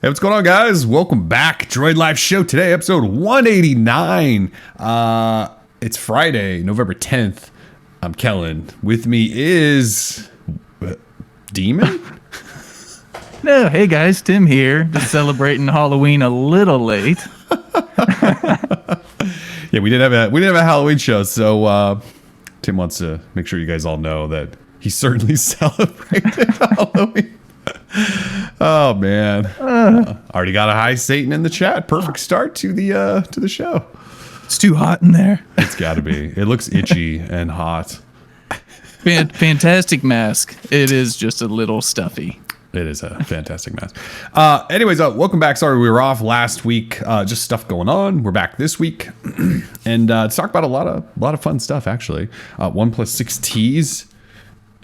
Hey, what's going on, guys? Welcome back. Droid Life Show today, episode 189. It's Friday, November 10th. I'm Kellen. With me is Demon? No, hey guys, Tim here. Just celebrating Halloween a little late. Yeah, we didn't have a Halloween show, so Tim wants to make sure you guys all know that he certainly celebrated Halloween. Oh man, already got a hi Satan in the chat. Perfect start to the show. It's too hot in there. It's got to be. It looks itchy and hot. Fantastic mask. It is just a little stuffy. It is a fantastic mask. Anyways, welcome back. Sorry we were off last week. Just stuff going on. We're back this week, and to talk about a lot of fun stuff. Actually, OnePlus 6Ts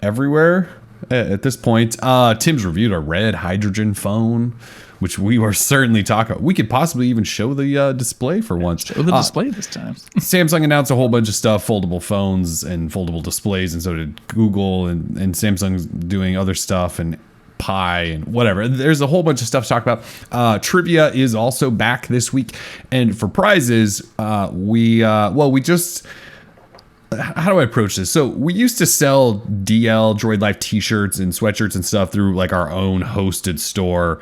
everywhere at this point. Tim's reviewed a red hydrogen phone, which we were certainly talking. We could possibly even show the display for once. Show the display this time. Samsung announced a whole bunch of stuff, foldable phones and foldable displays, and so did Google, and Samsung's doing other stuff, and Pi and whatever. There's a whole bunch of stuff to talk about. Trivia is also back this week, and for prizes, we just, how do I approach this? So we used to sell DL Droid Life t-shirts and sweatshirts and stuff through like our own hosted store.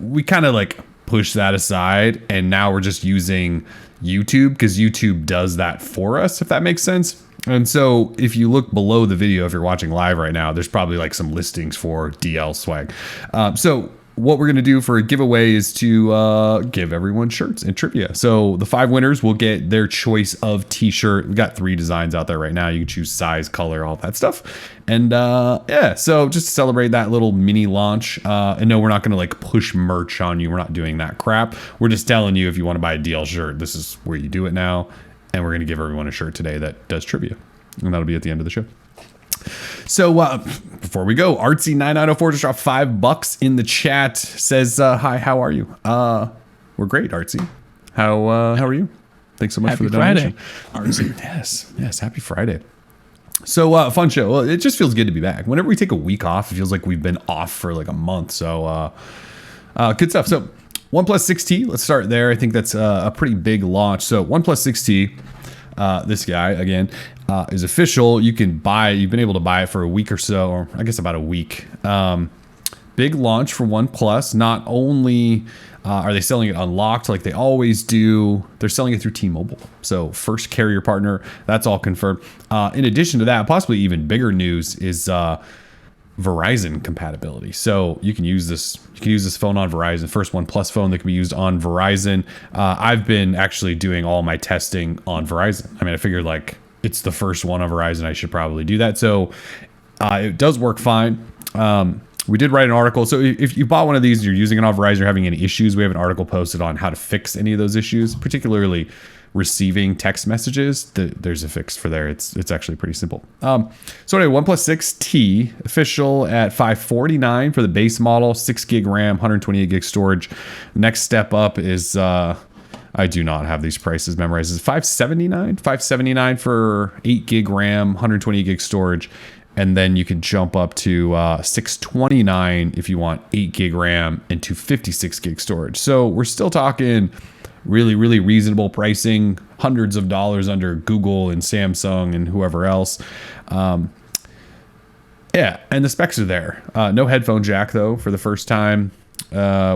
We kind of like pushed that aside, and now we're just using YouTube because YouTube does that for us, if that makes sense. And so if you look below the video, if you're watching live right now, there's probably like some listings for DL swag. So what we're going to do for a giveaway is to give everyone shirts and trivia. So the 5 winners will get their choice of t-shirt. We've got 3 designs out there right now. You can choose size, color, all that stuff. And yeah, so just to celebrate that little mini launch. And no, we're not going to like push merch on you. We're not doing that crap. We're just telling you, if you want to buy a DL shirt, this is where you do it now. And we're going to give everyone a shirt today that does trivia. And that'll be at the end of the show. So before we go, Artsy9904 just dropped $5 in the chat. Says, hi, how are you? We're great, Artsy. How are you? Thanks so much Happy for the donation. Friday, Artsy. Yes, happy Friday. So fun show. Well, it just feels good to be back. Whenever we take a week off, it feels like we've been off for like a month. So good stuff. So OnePlus 6T, let's start there. I think that's a pretty big launch. So OnePlus 6T, this guy again, is official. You've been able to buy it for a week or so, or I guess about a week. Big launch for OnePlus. Not only are they selling it unlocked like they always do, they're selling it through T-Mobile. So first carrier partner, that's all confirmed. In addition to that, possibly even bigger news is Verizon compatibility. So you can use this phone on Verizon. First OnePlus phone that can be used on Verizon. I've been actually doing all my testing on Verizon. I mean, I figured like it's the first one on Verizon, I should probably do that. So it does work fine. We did write an article. So if you bought one of these and you're using it on Verizon, you're having any issues, we have an article posted on how to fix any of those issues, particularly receiving text messages. There's a fix for there. It's actually pretty simple. So anyway, OnePlus 6T official at $549 for the base model, 6 gig RAM, 128 gig storage. Next step up is I do not have these prices memorized. It's $579 for 8 gig RAM, 128 gig storage. And then you can jump up to $629 if you want 8 gig RAM and 256 gig storage. So we're still talking really, really reasonable pricing, hundreds of dollars under Google and Samsung and whoever else. Yeah, and the specs are there. No headphone jack, though, for the first time,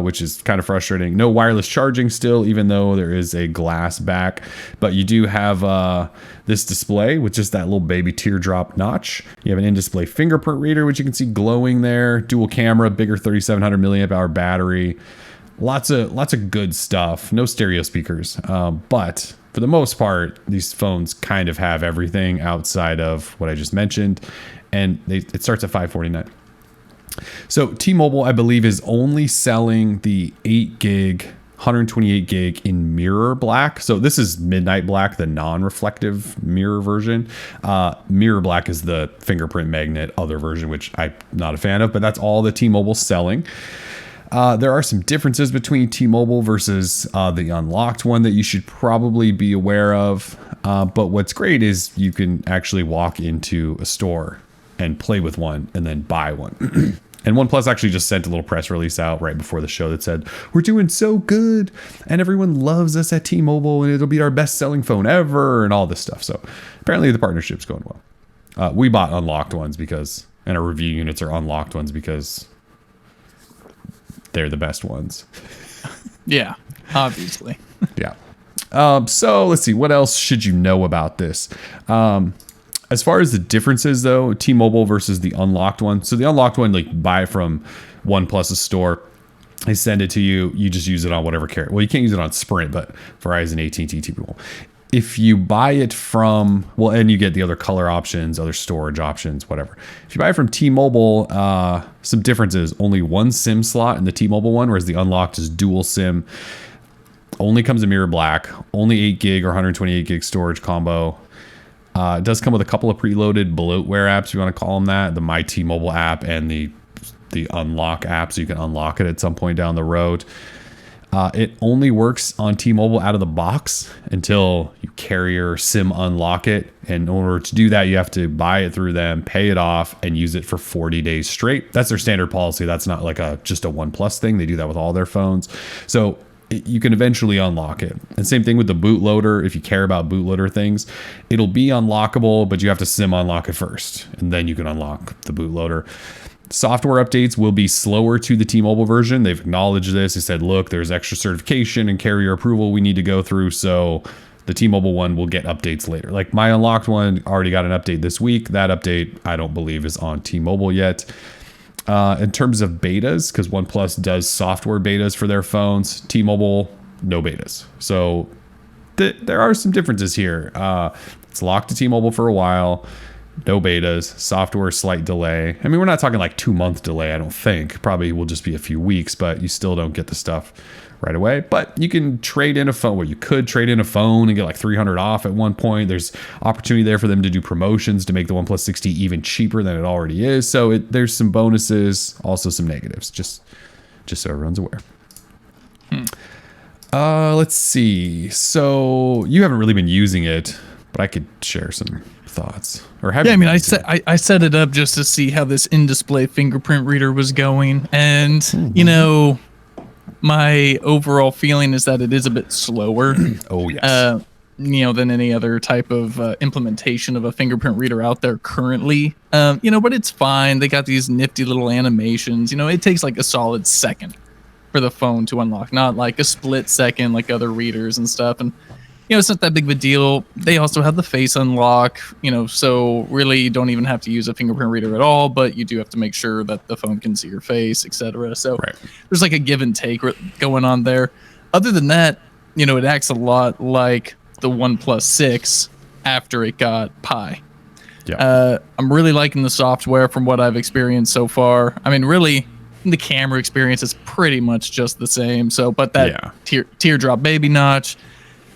which is kind of frustrating. No wireless charging still, even though there is a glass back. But you do have this display with just that little baby teardrop notch. You have an in-display fingerprint reader, which you can see glowing there. Dual camera, bigger 3,700 milliamp hour battery. Lots of good stuff. No stereo speakers, but for the most part, these phones kind of have everything outside of what I just mentioned, and it starts at $549. So T-Mobile, I believe, is only selling the 8 gig, 128 gig in mirror black. So this is midnight black, the non-reflective mirror version. Mirror black is the fingerprint magnet other version, which I'm not a fan of, but that's all the T-Mobile's selling. There are some differences between T-Mobile versus the unlocked one that you should probably be aware of. But what's great is you can actually walk into a store and play with one and then buy one. And OnePlus actually just sent a little press release out right before the show that said, we're doing so good and everyone loves us at T-Mobile and it'll be our best selling phone ever and all this stuff. So apparently the partnership's going well. We bought unlocked ones and our review units are unlocked ones because they're the best ones. Yeah, obviously. Yeah. So let's see. What else should you know about this? As far as the differences, though, T-Mobile versus the unlocked one. So the unlocked one, like buy from OnePlus's store. They send it to you. You just use it on whatever carrier. Well, you can't use it on Sprint, but Verizon, AT&T, T-Mobile. If you buy it from, well, and you get the other color options, other storage options, whatever. If you buy it from T-Mobile, some differences. Only one SIM slot in the T-Mobile one, whereas the unlocked is dual SIM. Only comes in mirror black. Only 8 gig or 128 gig storage combo. It does come with a couple of preloaded bloatware apps, if you want to call them that. The My T-Mobile app and the Unlock app, so you can unlock it at some point down the road. It only works on T-Mobile out of the box until you carrier SIM unlock it. And in order to do that, you have to buy it through them, pay it off, and use it for 40 days straight. That's their standard policy. That's not like just a OnePlus thing. They do that with all their phones. So you can eventually unlock it. And same thing with the bootloader. If you care about bootloader things, it'll be unlockable, but you have to SIM unlock it first, and then you can unlock the bootloader. Software updates will be slower to the T-Mobile version. They've acknowledged this. They said, look, there's extra certification and carrier approval we need to go through, so the T-Mobile one will get updates later. Like my unlocked one already got an update this week. That update, I don't believe, is on T-Mobile yet. In terms of betas, because OnePlus does software betas for their phones, T-Mobile, no betas. So there are some differences here. It's locked to T-Mobile for a while. No betas, software slight delay. I mean, we're not talking like 2-month delay, I don't think. Probably will just be a few weeks, but you still don't get the stuff right away. But you can trade in a phone, where you could trade in a phone and get like $300 off at one point. There's opportunity there for them to do promotions to make the OnePlus 6T even cheaper than it already is. So there's some bonuses, also some negatives, just so everyone's aware. Let's see. So you haven't really been using it, but I could share some thoughts. Or have yeah, I mean, I set it up just to see how this in-display fingerprint reader was going, and you know, my overall feeling is that it is a bit slower. Oh yes. You know, than any other type of implementation of a fingerprint reader out there currently. You know, but it's fine. They got these nifty little animations. You know, it takes like a solid second for the phone to unlock, not like a split second like other readers and stuff. And you know, it's not that big of a deal. They also have the face unlock, you know, so really you don't even have to use a fingerprint reader at all, but you do have to make sure that the phone can see your face, etc. So there's like a give and take going on there. Other than that, you know, it acts a lot like the OnePlus 6 after it got Pi. Yeah. I'm really liking the software from what I've experienced so far. I mean, really, the camera experience is pretty much just the same. So, but that teardrop baby notch,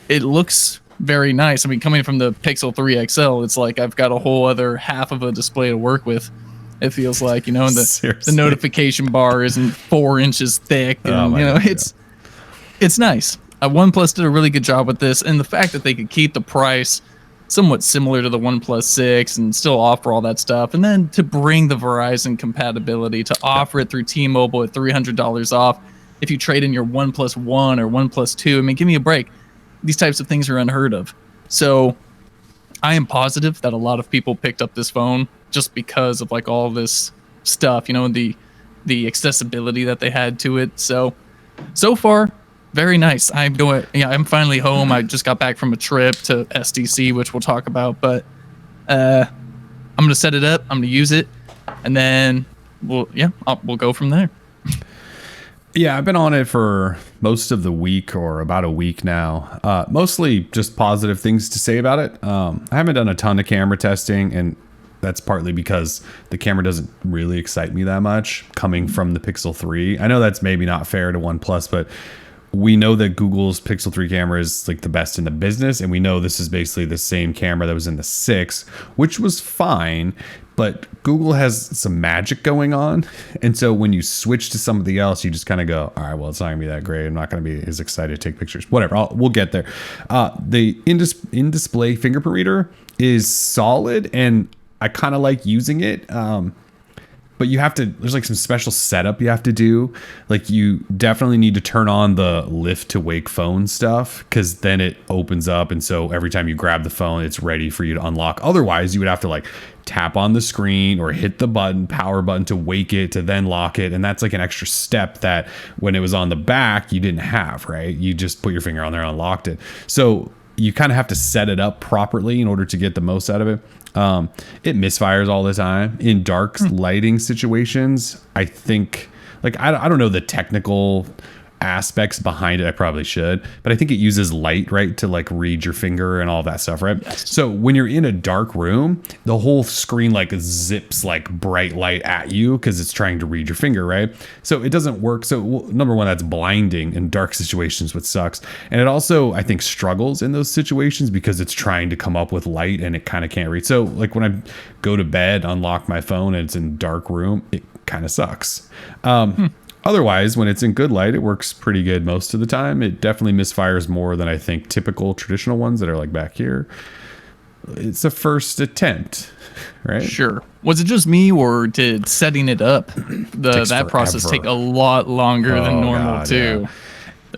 it looks very nice. I mean, coming from the Pixel 3 XL, it's like I've got a whole other half of a display to work with. It feels like, you know, and the notification bar isn't 4 inches thick, and you know, it's nice. OnePlus did a really good job with this, and the fact that they could keep the price somewhat similar to the OnePlus 6 and still offer all that stuff, and then to bring the Verizon compatibility, to offer it through T-Mobile at $300 off if you trade in your OnePlus 1 or OnePlus 2. I mean, give me a break. These types of things are unheard of. So I am positive that a lot of people picked up this phone just because of like all this stuff, you know, the accessibility that they had to it. So far, very nice. I'm finally home. I just got back from a trip to SDC, which we'll talk about, but I'm going to set it up. I'm going to use it, and then we'll go from there. Yeah, I've been on it for most of the week, or about a week now. Mostly just positive things to say about it. I haven't done a ton of camera testing, and that's partly because the camera doesn't really excite me that much coming from the Pixel 3. I know that's maybe not fair to OnePlus, but we know that Google's Pixel 3 camera is like the best in the business, and we know this is basically the same camera that was in the 6, which was fine. But Google has some magic going on. And so when you switch to somebody else, you just kind of go, all right, well, it's not going to be that great. I'm not going to be as excited to take pictures. Whatever. We'll get there. The in-display fingerprint reader is solid, and I kind of like using it. But but you have to, there's like some special setup you have to do. Like you definitely need to turn on the lift to wake phone stuff, because then it opens up. And so every time you grab the phone, it's ready for you to unlock. Otherwise, you would have to like tap on the screen or hit the button, power button to wake it, to then lock it. And that's like an extra step that when it was on the back, you didn't have, right? You just put your finger on there and unlocked it. So you kind of have to set it up properly in order to get the most out of it. It misfires all the time in dark lighting situations. I think, like, I don't know the technical aspects behind it. I probably should, but I think it uses light, right, to like read your finger and all that stuff, right? Yes. So when you're in a dark room, the whole screen like zips like bright light at you because it's trying to read your finger, right? So it doesn't work. So number one, that's blinding in dark situations, which sucks. And it also, I think, struggles in those situations because it's trying to come up with light and it kind of can't read. So like when I go to bed, unlock my phone and it's in dark room, it kind of sucks. Otherwise, when it's in good light, it works pretty good most of the time. It definitely misfires more than I think typical traditional ones that are like back here. It's a first attempt, right? Sure. Was it just me, or did setting it up, that process take a lot longer than normal God, too?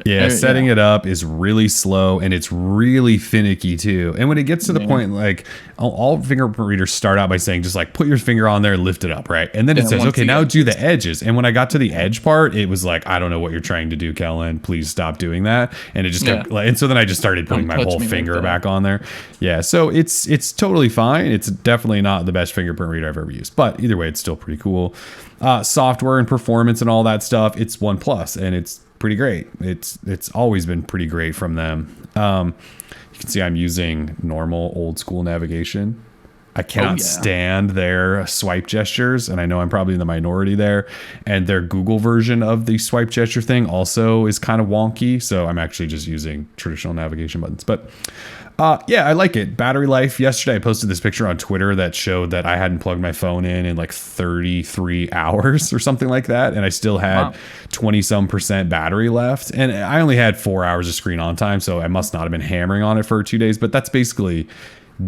Yeah, setting it up is really slow and it's really finicky too. And when it gets to the point, like all fingerprint readers start out by saying, just like put your finger on there, lift it up, right? And then it says, okay, now do the edges. And when I got to the edge part, it was like, I don't know what you're trying to do, Kellen. Please stop doing that. And it just kept, and so then I just started putting my whole finger back on there. Yeah, so it's totally fine. It's definitely not the best fingerprint reader I've ever used, but either way, it's still pretty cool. Software and performance and all that stuff, it's OnePlus, and it's pretty great. It's always been pretty great from them. You can see I'm using normal old school navigation. I cannot stand their swipe gestures, and I know I'm probably in the minority there. And their Google version of the swipe gesture thing also is kind of wonky, so I'm actually just using traditional navigation buttons. But yeah, I like it. Battery life. Yesterday I posted this picture on Twitter that showed that I hadn't plugged my phone in like 33 hours or something like that, and I still had 20-some% battery left, and I only had 4 hours of screen on time, so I must not have been hammering on it for 2 days. But that's basically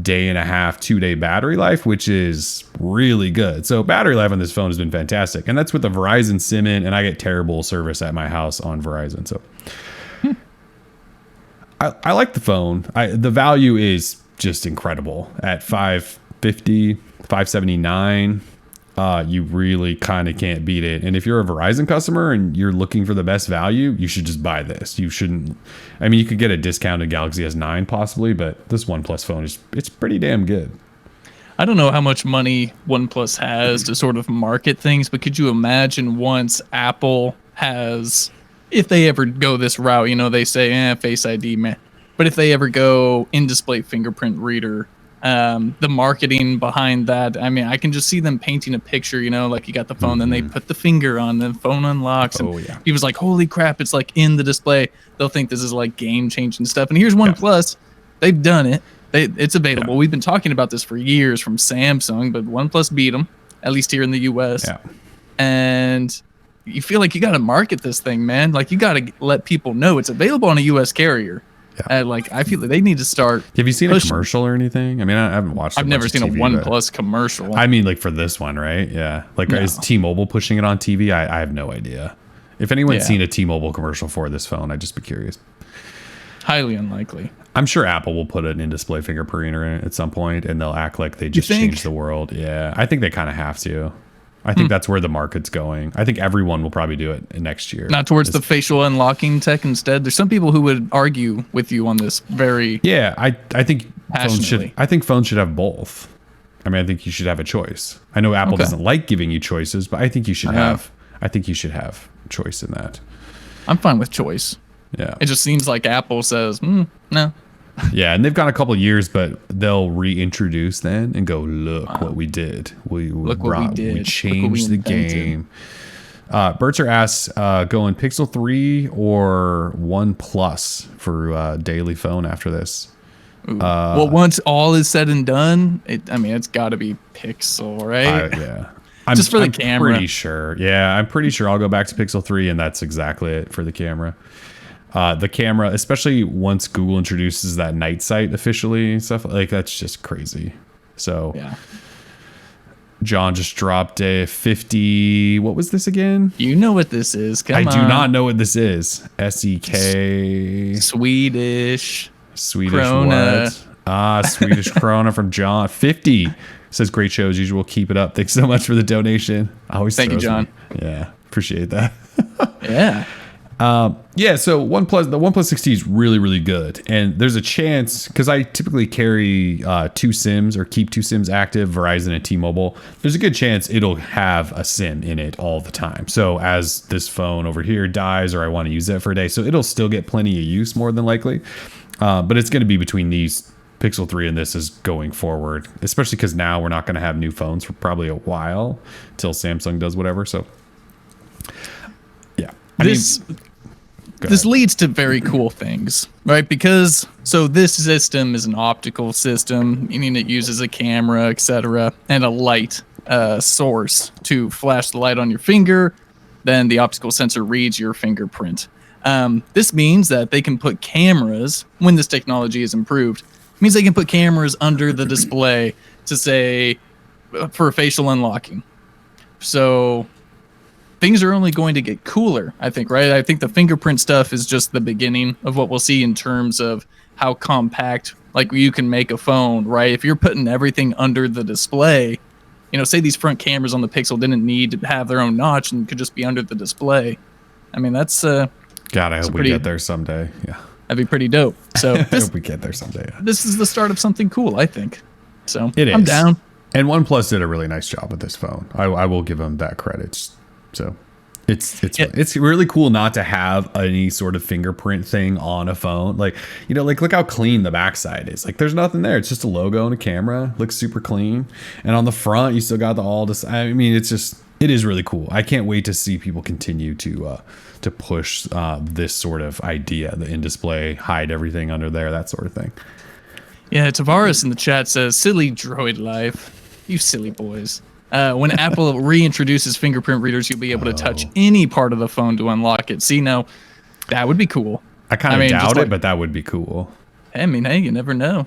day and a half, 2-day battery life, which is really good. So battery life on this phone has been fantastic, and that's with the Verizon SIM in, and I get terrible service at my house on Verizon. So I like the phone. The value is just incredible at $550, $579. You really kind of can't beat it. And if you're a Verizon customer and you're looking for the best value, you should just buy this. You shouldn't. I mean, you could get a discounted Galaxy S9 possibly, but this OnePlus phone it's pretty damn good. I don't know how much money OnePlus has to sort of market things, but could you imagine once Apple has, if they ever go this route, they say, Face ID, man. But if they ever go in-display fingerprint reader, the marketing behind that, I mean, I can just see them painting a picture, like you got the phone, then they put the finger on, the phone unlocks. And he was like, holy crap, it's like in the display. They'll think this is like game-changing stuff. And here's OnePlus. They've done it. It's available. We've been talking about this for years from Samsung, but OnePlus beat them, at least here in the U.S. Yeah. And you feel like you got to market this thing, man. Like you got to let people know it's available on a U.S. carrier. Yeah. Like I feel like they need to start. Have you seen a commercial or anything? I mean, I haven't watched. I've never seen a OnePlus commercial. I mean, like for this one, right? Yeah. Like is T-Mobile pushing it on TV? I have no idea. If anyone's seen a T-Mobile commercial for this phone, I'd just be curious. Highly unlikely. I'm sure Apple will put an in-display fingerprint reader in it at some point, and they'll act like they just changed the world. Yeah, I think they kind of have to. I think that's where the market's going. I think everyone will probably do it next year. Not towards the facial unlocking tech instead. There's some people who would argue with you on this very I think phones should have both. I mean, I think you should have a choice. I know Apple doesn't like giving you choices, but I think you should have choice in that. I'm fine with choice. Yeah. It just seems like Apple says, no. Yeah, and they've got a couple of years, but they'll reintroduce then and go, look what we did. We changed the game. Bertzer asks, going Pixel 3 or OnePlus for daily phone after this? Well, once all is said and done, it's got to be Pixel, right? Yeah. Just for the camera. I'm pretty sure. Yeah, I'm pretty sure I'll go back to Pixel 3, and that's exactly it for the camera. The camera, especially once Google introduces that night sight officially and stuff, like that's just crazy. So John just dropped a 50. What was this again? You know what this is. Come on. I do not know what this is. SEK. Swedish Krona. What? Swedish Krona from John. 50. Says great show as usual. Keep it up. Thanks so much for the donation. Thank you, John. Yeah, appreciate that. Yeah. So the OnePlus 6T is really, really good. And there's a chance, because I typically carry 2 SIMs or keep 2 SIMs active, Verizon and T-Mobile. There's a good chance it'll have a SIM in it all the time. So as this phone over here dies or I want to use it for a day, so it'll still get plenty of use more than likely. But it's going to be between these Pixel 3 and this is going forward, especially because now we're not going to have new phones for probably a while till Samsung does whatever. So yeah, this leads to very cool things, right? Because this system is an optical system, meaning it uses a camera, etc., and a light source to flash the light on your finger. Then the optical sensor reads your fingerprint. This means that they can put cameras, when this technology is improved, means they can put cameras under the display to say for facial unlocking. So things are only going to get cooler, I think, right? I think the fingerprint stuff is just the beginning of what we'll see in terms of how compact, like, you can make a phone, right? If you're putting everything under the display, say these front cameras on the Pixel didn't need to have their own notch and could just be under the display. I mean, that's God, I hope we get there someday. Yeah. That'd be pretty dope. So I hope we get there someday. Yeah. This is the start of something cool, I think. So I'm down. And OnePlus did a really nice job with this phone. I will give them that credit. So it's really cool not to have any sort of fingerprint thing on a phone. Like, look how clean the backside is. Like, there's nothing there. It's just a logo and a camera. Looks super clean. And on the front, you still got I mean, it is really cool. I can't wait to see people continue to push this sort of idea, the in-display, hide everything under there, that sort of thing. Yeah, Tavares in the chat says, silly Droid Life. You silly boys. When Apple reintroduces fingerprint readers, you'll be able to touch any part of the phone to unlock it. See, now, that would be cool. I kind of doubt it, but that would be cool. I mean, hey, you never know.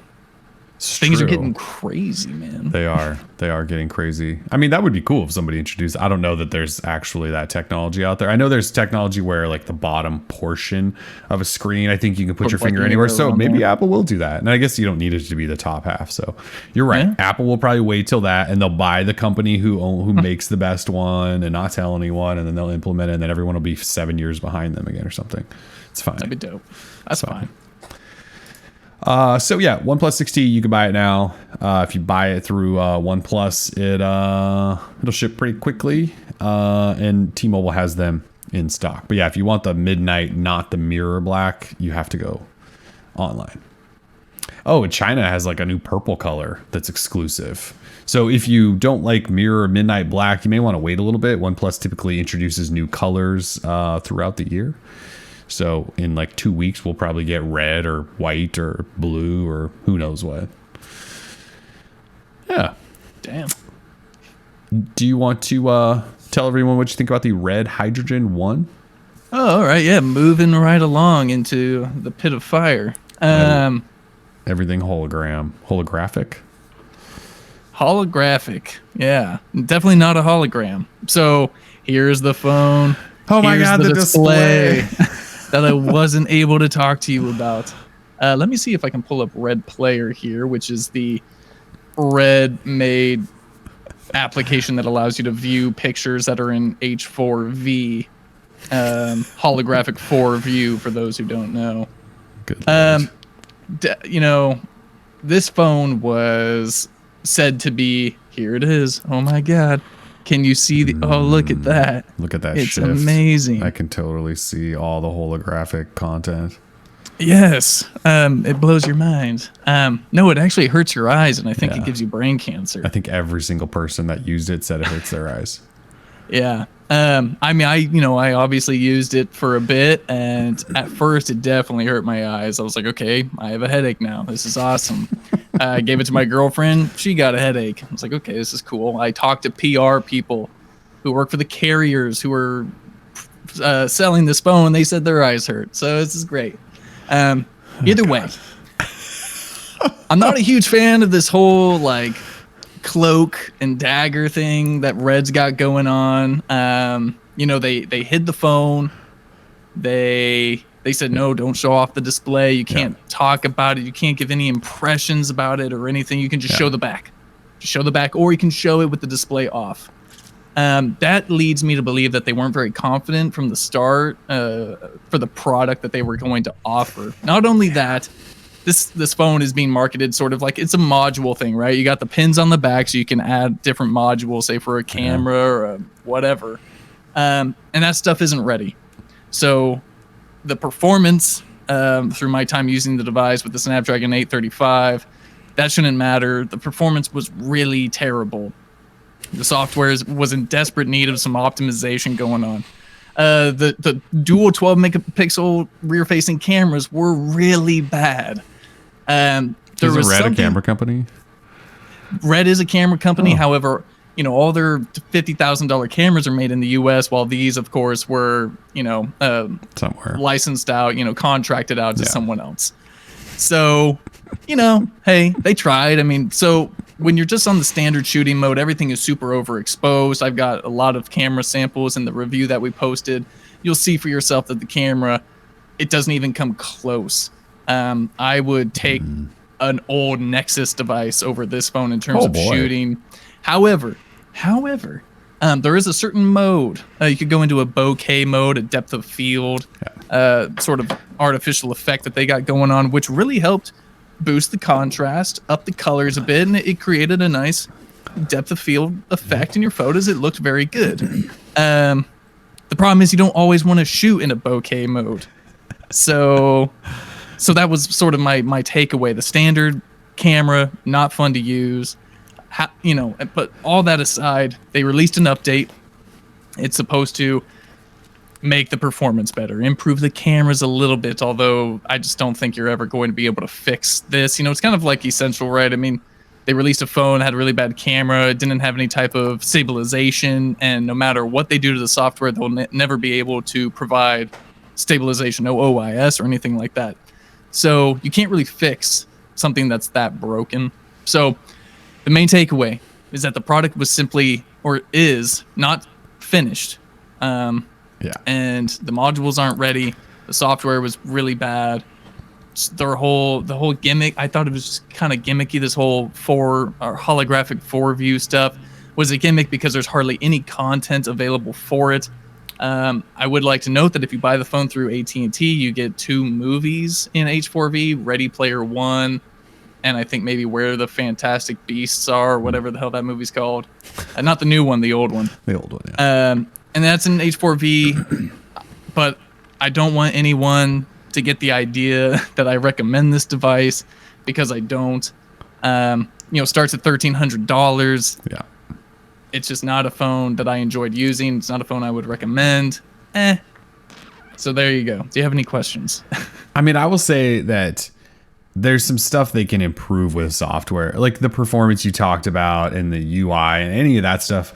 Things are getting crazy, man. They are getting crazy. I mean, that would be cool if somebody introduced. I don't know that there's actually that technology out there. I know there's technology where, like, the bottom portion of a screen, I think you can put your finger anywhere. So maybe Apple will do that. And I guess you don't need it to be the top half. So you're right. Yeah. Apple will probably wait till that, and they'll buy the company who makes the best one and not tell anyone, and then they'll implement it, and then everyone will be 7 years behind them again or something. It's fine. That'd be dope. That's fine. OnePlus 6T, you can buy it now. If you buy it through OnePlus, it'll ship pretty quickly, and T-Mobile has them in stock. But yeah, if you want the midnight, not the mirror black, you have to go online. Oh, and China has like a new purple color that's exclusive. So if you don't like mirror midnight black, you may want to wait a little bit. OnePlus typically introduces new colors throughout the year. So in like 2 weeks, we'll probably get red or white or blue or who knows what. Yeah. Damn. Do you want to tell everyone what you think about the red hydrogen one? Oh, all right. Yeah. Moving right along into the pit of fire. Everything holographic. Holographic. Yeah. Definitely not a hologram. So here's the phone. Oh my God, the display. That I wasn't able to talk to you about. Let me see if I can pull up Red Player here, which is the Red-made application that allows you to view pictures that are in H4V, holographic 4 view for those who don't know. Good. This phone was said to be, here it is. Oh my God. Can you see the, oh, look at that. Look at that it's shift. It's amazing. I can totally see all the holographic content. Yes. It blows your mind. No, it actually hurts your eyes, and I think it gives you brain cancer. I think every single person that used it said it hurts their eyes. Yeah. I mean, I obviously used it for a bit, and at first it definitely hurt my eyes. I was like, okay, I have a headache now. This is awesome. I gave it to my girlfriend. She got a headache. I was like, okay, this is cool. I talked to PR people who work for the carriers who were selling this phone. They said their eyes hurt. So this is great. Either way, I'm not a huge fan of this whole, like, cloak and dagger thing that Red's got going on. You know, they hid the phone. They said, no, don't show off the display. You can't talk about it. You can't give any impressions about it or anything. You can just show the back. Just show the back, or you can show it with the display off. That leads me to believe that they weren't very confident from the start for the product that they were going to offer. Not only that, this phone is being marketed sort of like it's a module thing, right? You got the pins on the back so you can add different modules, say for a camera or a whatever. And that stuff isn't ready. So the performance through my time using the device with the Snapdragon 835, that shouldn't matter. The performance was really terrible. The software was in desperate need of some optimization going on. The dual 12 megapixel rear-facing cameras were there Is was Red a something, camera company? Red is a camera company. Oh. However, you know, all their $50,000 cameras are made in the U.S., while these, of course, were, you know, Somewhere. licensed out, you know, contracted out to someone else. So, you know, hey, they tried. I mean, so when you're just on the standard shooting mode, everything is super overexposed. I've got a lot of camera samples in the review that we posted. You'll see for yourself that the camera, it doesn't even come close. I would take an old Nexus device over this phone in terms of shooting. However, there is a certain mode. You could go into a bokeh mode, a depth of field, sort of artificial effect that they got going on, which really helped boost the contrast, up the colors a bit, and it created a nice depth of field effect in your photos. It looked very good. The problem is you don't always want to shoot in a bokeh mode. So that was sort of my takeaway. The standard camera, not fun to use. You know, but all that aside, they released an update. It's supposed to make the performance better, improve the cameras a little bit, although I just don't think you're ever going to be able to fix this. You know, it's kind of like Essential, right? I mean, they released a phone, had a really bad camera, it didn't have any type of stabilization, and no matter what they do to the software, they'll never be able to provide stabilization, no OIS or anything like that. So you can't really fix something that's that broken. So the main takeaway is that the product was simply, or is, not finished. And the modules aren't ready. The software was really bad. The whole gimmick, I thought it was just kind of gimmicky. This whole holographic 4-view stuff was a gimmick because there's hardly any content available for it. I would like to note that if you buy the phone through AT&T, you get 2 movies in H4V, Ready Player One, and I think maybe Where the Fantastic Beasts Are, or whatever the hell that movie's called. Not the new one, the old one. The old one, yeah. And that's in H4V, but I don't want anyone to get the idea that I recommend this device, because I don't. You know, starts at $1,300. Yeah. It's just not a phone that I enjoyed using. It's not a phone I would recommend. So there you go. Do you have any questions? I mean, I will say that there's some stuff they can improve with software, like the performance you talked about and the UI and any of that stuff.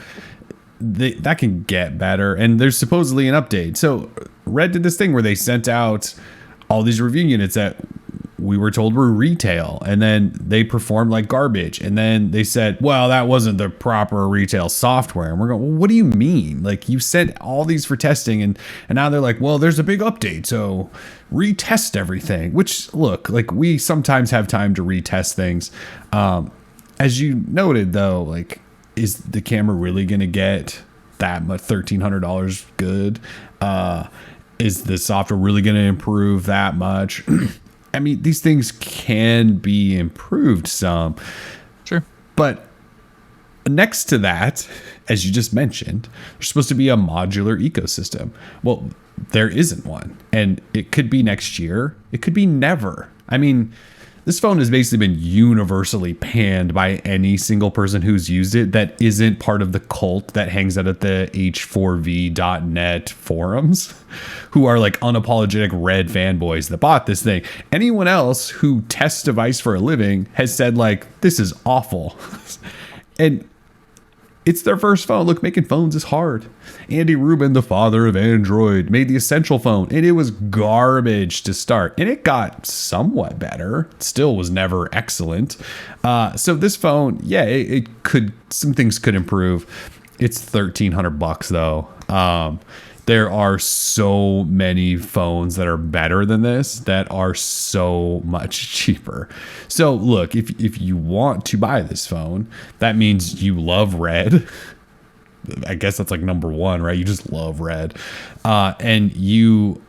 That can get better, and there's supposedly an update. So Red did this thing where they sent out all these review units that we were told were retail, and then they performed like garbage, and then they said, well, that wasn't the proper retail software. And we're going, well, what do you mean? Like, you sent all these for testing, and now they're like, well, there's a big update, so retest everything. Which, look, like, we sometimes have time to retest things. As you noted, though, like, is the camera really going to get that much $1,300 good? Is the software really going to improve that much? I mean, these things can be improved some. Sure. But next to that, as you just mentioned, there's supposed to be a modular ecosystem. Well, there isn't one. And it could be next year. It could be never. I mean, this phone has basically been universally panned by any single person who's used it that isn't part of the cult that hangs out at the h4v.net forums, who are like unapologetic Red fanboys that bought this thing. Anyone else who tests device for a living has said, like, this is awful. And It's their first phone. Look, making phones is hard. Andy Rubin, the father of Android, made the Essential phone, and it was garbage to start. And it got somewhat better. It still was never excellent. So this phone, yeah, it could, some things could improve. It's $1,300 though. There are so many phones that are better than this that are so much cheaper. So look, if you want to buy this phone, that means you love red. I guess that's like number one, right? You just love red. And you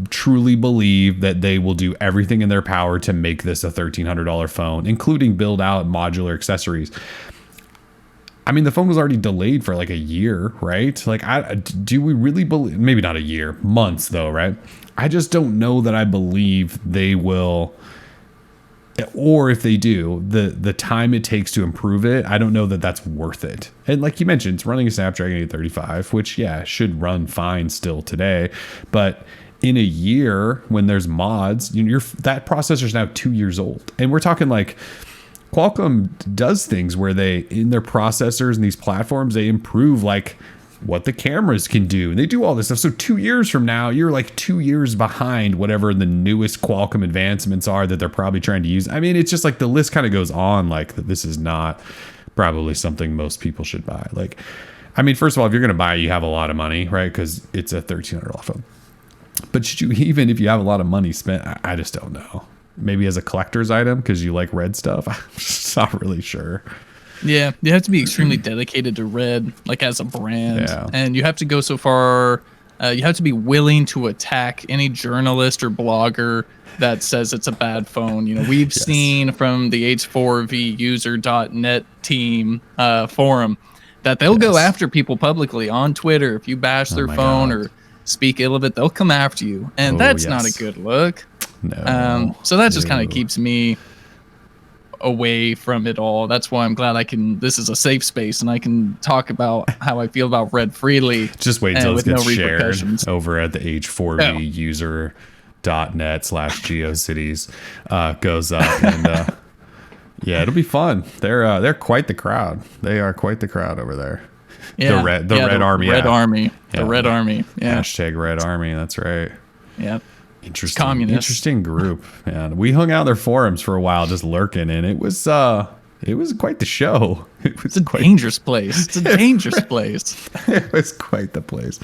truly believe that they will do everything in their power to make this a $1,300 phone, including build out modular accessories. I mean, the phone was already delayed for like a year, right? Like, do we really believe? Maybe not a year, months though, right? I just don't know that I believe they will, or if they do, the time it takes to improve it, I don't know that that's worth it. And like you mentioned, it's running a Snapdragon 835, which yeah, should run fine still today, but in a year when there's mods, that processor's now 2 years old, and we're talking like. Qualcomm does things where they, in their processors and these platforms, they improve like what the cameras can do. And they do all this stuff. So 2 years from now, you're like 2 years behind whatever the newest Qualcomm advancements are that they're probably trying to use. I mean, it's just like the list kind of goes on like this is not probably something most people should buy. Like, I mean, first of all, if you're going to buy it, you have a lot of money, right? Because it's a $1,300 phone. But should you, even if you have a lot of money spent, I just don't know. Maybe as a collector's item because you like red stuff. I'm just not really sure. Yeah, you have to be extremely dedicated to red, like as a brand. Yeah. And you have to go so far. You have to be willing to attack any journalist or blogger that says it's a bad phone. You know, we've seen from the H4Vuser.net team forum that they'll go after people publicly on Twitter. If you bash their phone or speak ill of it, they'll come after you. And that's not a good look. No. So that just kind of keeps me away from it all. That's why I'm glad this is a safe space and I can talk about how I feel about red freely. Just wait till it gets shared over at the H4Vuser.net/GeoCities goes up. And yeah, it'll be fun. They're quite the crowd. They are quite the crowd over there. Yeah. The Red Army. Red Army. The Red Army. Yeah. Hashtag Red Army. That's right. Yep. Interesting group, man. We hung out in their forums for a while, just lurking, and it was quite the show. It's a dangerous place. It's a dangerous place. It was quite the place.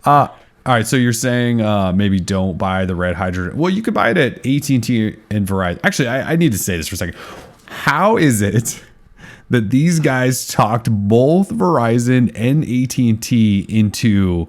All right, so you're saying maybe don't buy the red hydrogen. Well, you could buy it at AT&T and Verizon. Actually, I need to say this for a second. How is it that these guys talked both Verizon and AT&T into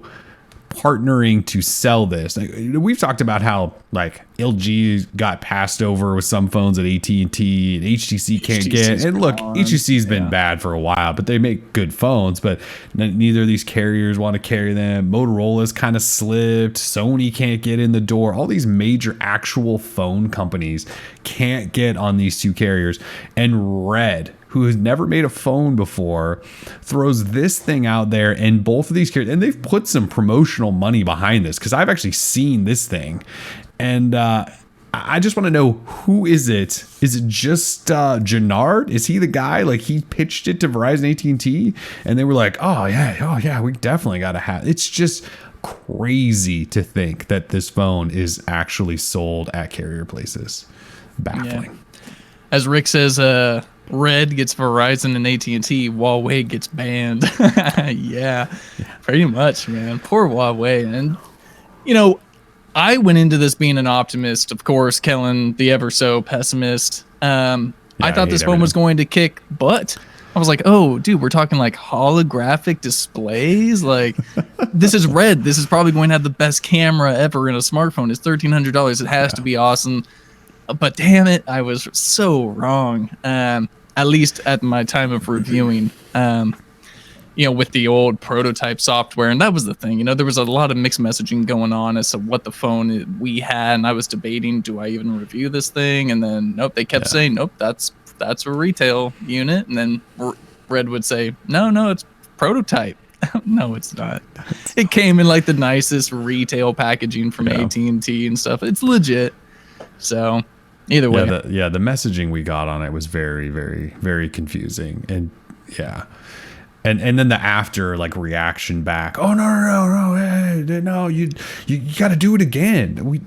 partnering to sell this? Like, we've talked about how like LG got passed over with some phones at AT&T and HTC can't get. And look, HTC's been bad for a while, but they make good phones. But neither of these carriers want to carry them. Motorola's kind of slipped. Sony can't get in the door. All these major actual phone companies can't get on these two carriers. And Red, who has never made a phone before, throws this thing out there, and both of these carriers, and they've put some promotional money behind this because I've actually seen this thing, and I just want to know, who is it? Is it just Jannard? Is he the guy? Like, he pitched it to Verizon, AT&T, and they were like, oh yeah, we definitely got to have. It's just crazy to think that this phone is actually sold at carrier places. Baffling. Yeah. As Rick says, Red gets Verizon and AT&T. Huawei gets banned. Yeah, pretty much, man. Poor Huawei. And, you know, I went into this being an optimist. Of course, Kellen, the ever so pessimist. I thought this phone was going to kick butt. I was like, oh, dude, we're talking like holographic displays. Like, this is Red. This is probably going to have the best camera ever in a smartphone. It's $1,300. It has to be awesome. But damn it, I was so wrong. At least at my time of reviewing, you know, with the old prototype software. And that was the thing, you know, there was a lot of mixed messaging going on as to what the phone we had. And I was debating, do I even review this thing? And then, nope, they kept saying, nope, that's a retail unit. And then Red would say, no, it's prototype. No, it's not. It came in like the nicest retail packaging from AT&T and stuff. It's legit. So either way. The messaging we got on it was very, very, very confusing. And And then the after like reaction back. Oh no, hey, no, you got to do it again.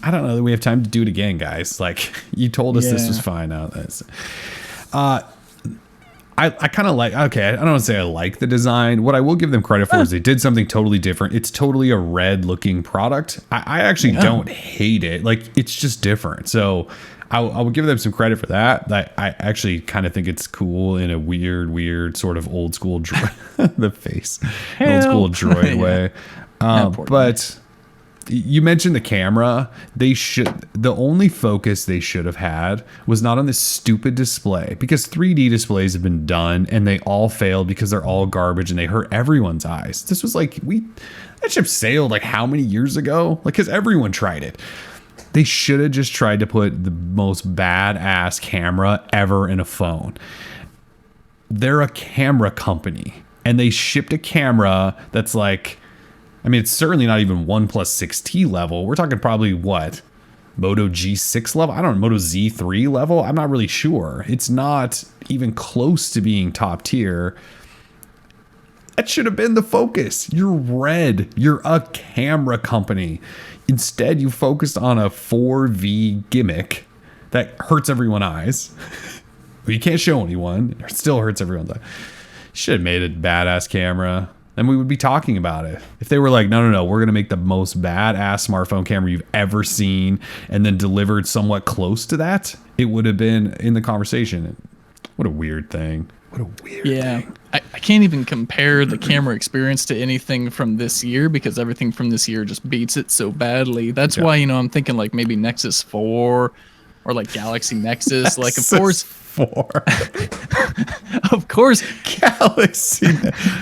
I don't know that we have time to do it again, guys. Like you told us this was fine. Now this. I kind of like, okay, I don't want to say I like the design. What I will give them credit for is they did something totally different. It's totally a red looking product. I actually don't hate it. Like, it's just different. So I will give them some credit for that. I actually kind of think it's cool in a weird sort of old school the face, old school droid way. But you mentioned the camera. The only focus they should have had was not on this stupid display, because 3D displays have been done and they all failed because they're all garbage and they hurt everyone's eyes. This was like, that ship sailed like how many years ago? Like, because everyone tried it. They should have just tried to put the most badass camera ever in a phone. They're a camera company and they shipped a camera that's like, I mean, it's certainly not even OnePlus 6T level. We're talking probably what? Moto G6 level? I don't know, Moto Z3 level? I'm not really sure. It's not even close to being top tier. That should have been the focus. You're red. You're a camera company. Instead, you focused on a 4V gimmick that hurts everyone's eyes. You can't show anyone. It still hurts everyone's eyes. Should have made a badass camera. Then we would be talking about it. If they were like, no, we're going to make the most badass smartphone camera you've ever seen, and then delivered somewhat close to that, it would have been in the conversation. What a weird thing. What a weird thing. I can't even compare the camera experience to anything from this year, because everything from this year just beats it so badly. That's why, I'm thinking like maybe Nexus 4 or like Galaxy Nexus. Like, of course. 4. Of course. Galaxy.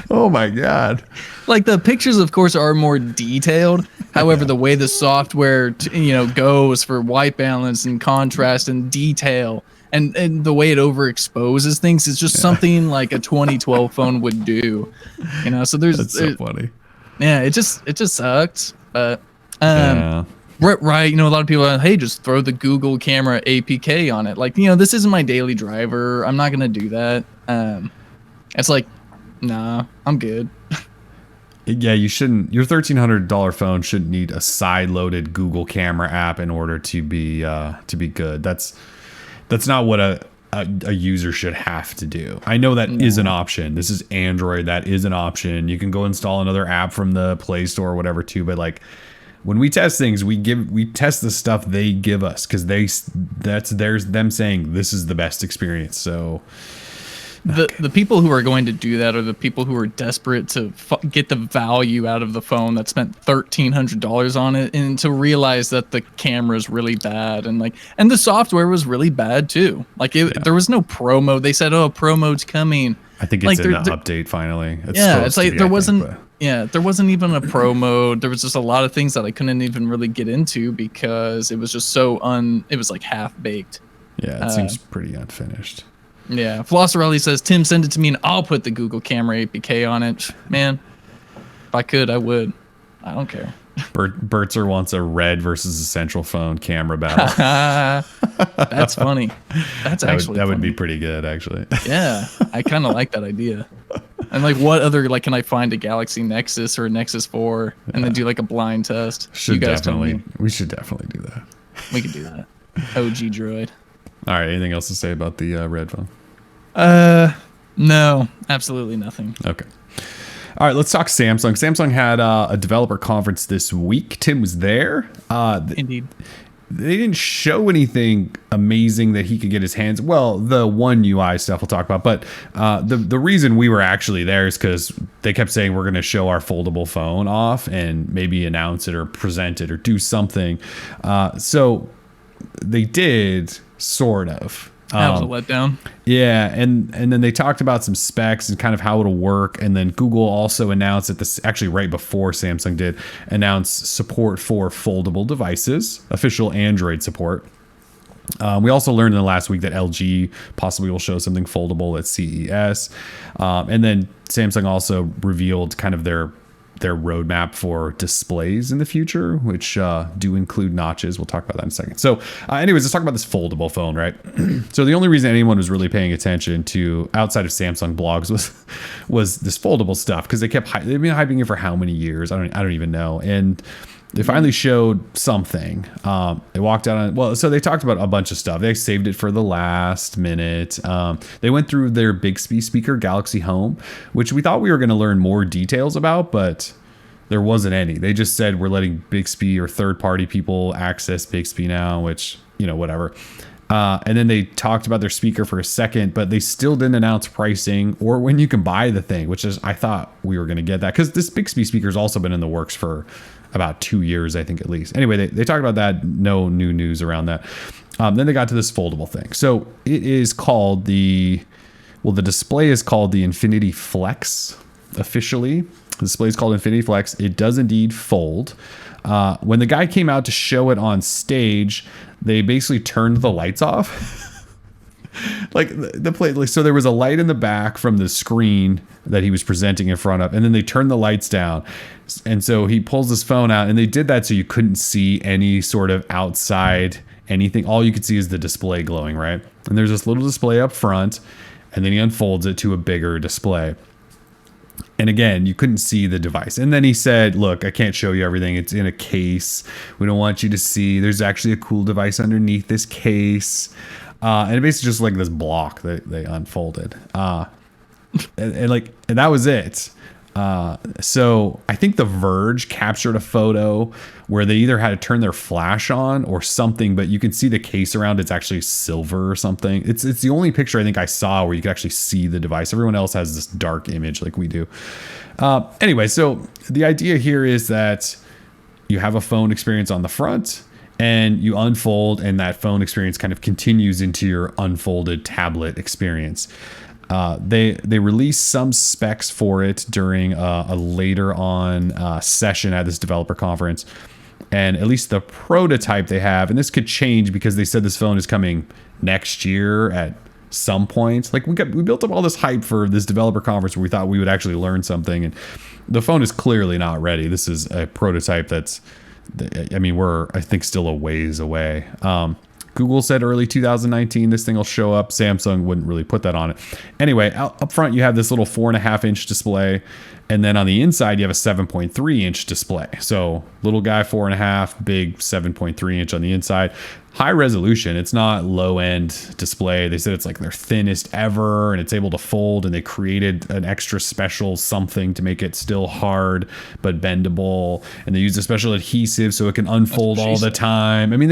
Oh my God. Like, the pictures, of course, are more detailed. However, the way the software, goes for white balance and contrast and detail, and the way it overexposes things is just something like a 2012 phone would do. So that's so funny. Yeah, it just sucks. But right, a lot of people are, hey, just throw the Google camera APK on it. Like, this isn't my daily driver. I'm not gonna do that. It's like, nah, I'm good. Yeah, you shouldn't. Your $1,300 phone shouldn't need a side-loaded Google camera app in order to be good. That's not what a user should have to do. I know that is an option. This is Android. That is an option. You can go install another app from the Play Store or whatever too. But like, when we test things, we test the stuff they give us, because there's them saying this is the best experience. So the people who are going to do that are the people who are desperate to get the value out of the phone that spent $1,300 on it, and to realize that the camera is really bad, and the software was really bad too. Like, there was no pro mode. They said, "Oh, pro mode's coming." I think it's in the update finally. It's like there wasn't even a pro mode. There was just a lot of things that I couldn't even really get into because it was just so it was like half baked. Yeah, it seems pretty unfinished. Yeah, Flosserelli says, Tim, send it to me and I'll put the Google camera APK on it. Man, if I could, I would. I don't care. Bertzer wants a red versus essential phone camera battle. That's funny. That would be pretty good, actually. Yeah, I kind of like that idea. And like, what other, like, can I find a Galaxy Nexus or a Nexus 4 and then do like a blind test? We should definitely do that. We could do that. OG Droid. All right. Anything else to say about the red phone? No, absolutely nothing. Okay. All right, let's talk Samsung. Samsung had a developer conference this week. Tim was there. Indeed. They didn't show anything amazing that he could get his hands. Well, the One UI stuff we'll talk about, but the reason we were actually there is because they kept saying we're going to show our foldable phone off and maybe announce it or present it or do something. So they did, sort of. That was a letdown. Yeah, and then they talked about some specs and kind of how it'll work, and then Google also announced that this, actually right before Samsung did, announce support for foldable devices, official Android support. We also learned in the last week that LG possibly will show something foldable at CES, and then Samsung also revealed kind of their their roadmap for displays in the future, which do include notches. We'll talk about that in a second. So anyways, let's talk about this foldable phone, right? So the only reason anyone was really paying attention to outside of Samsung blogs was this foldable stuff, because they've been hyping it for how many years? I don't even know. And they finally showed something. They walked out on, so they talked about a bunch of stuff. They saved it for the last minute. They went through their Bixby speaker, Galaxy Home, which we thought we were going to learn more details about, but there wasn't any. They just said we're letting Bixby or third-party people access Bixby now, which, whatever. And then they talked about their speaker for a second, but they still didn't announce pricing or when you can buy the thing, which is, I thought we were going to get that, because this Bixby speaker has also been in the works for about 2 years, I think, at least. Anyway, they talked about that. No new news around that. Then they got to this foldable thing. So it is called the display is called the Infinity Flex officially. The display is called Infinity Flex. It does indeed fold. When the guy came out to show it on stage, they basically turned the lights off. So there was a light in the back from the screen that he was presenting in front of, and then they turned the lights down. And so he pulls his phone out, and they did that so you couldn't see any sort of outside anything. All you could see is the display glowing, right? And there's this little display up front, and then he unfolds it to a bigger display. And again, you couldn't see the device. And then he said, look, I can't show you everything. It's in a case. We don't want you to see. There's actually a cool device underneath this case. And it basically just like this block that they unfolded. And that was it. So I think The Verge captured a photo where they either had to turn their flash on or something, but you can see the case around it's actually silver or something. It's the only picture I think I saw where you could actually see the device. Everyone else has this dark image like we do. Anyway, so the idea here is that you have a phone experience on the front, and you unfold, and that phone experience kind of continues into your unfolded tablet experience. They released some specs for it during a later on session at this developer conference, and at least the prototype they have, and this could change because they said this phone is coming next year at some point. Like we built up all this hype for this developer conference where we thought we would actually learn something, and the phone is clearly not ready. This is a prototype that's, we're, I think, still a ways away. Google said early 2019 this thing will show up. Samsung wouldn't really put that on it. Anyway, up front you have this little 4.5-inch display, and then on the inside you have a 7.3-inch display. So little guy 4.5, big 7.3-inch on the inside. High resolution. It's not low-end display. They said it's like their thinnest ever, and it's able to fold, and they created an extra special something to make it still hard but bendable, and they used a special adhesive so it can unfold all the time. I mean,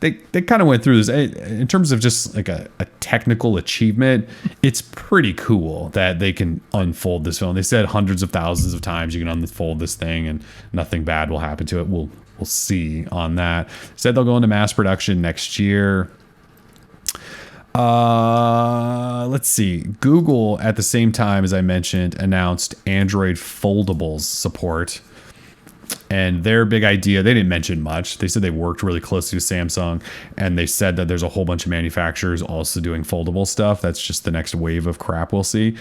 they kind of went through this in terms of just like a technical achievement. It's pretty cool that they can unfold this phone. They said hundreds of thousands of times you can unfold this thing and nothing bad will happen to it. We'll see on that. Said they'll go into mass production next year. Let's see. Google, at the same time, as I mentioned, announced Android Foldables support. And their big idea, they didn't mention much. They said they worked really closely with Samsung, and they said that there's a whole bunch of manufacturers also doing foldable stuff. That's just the next wave of crap we'll see.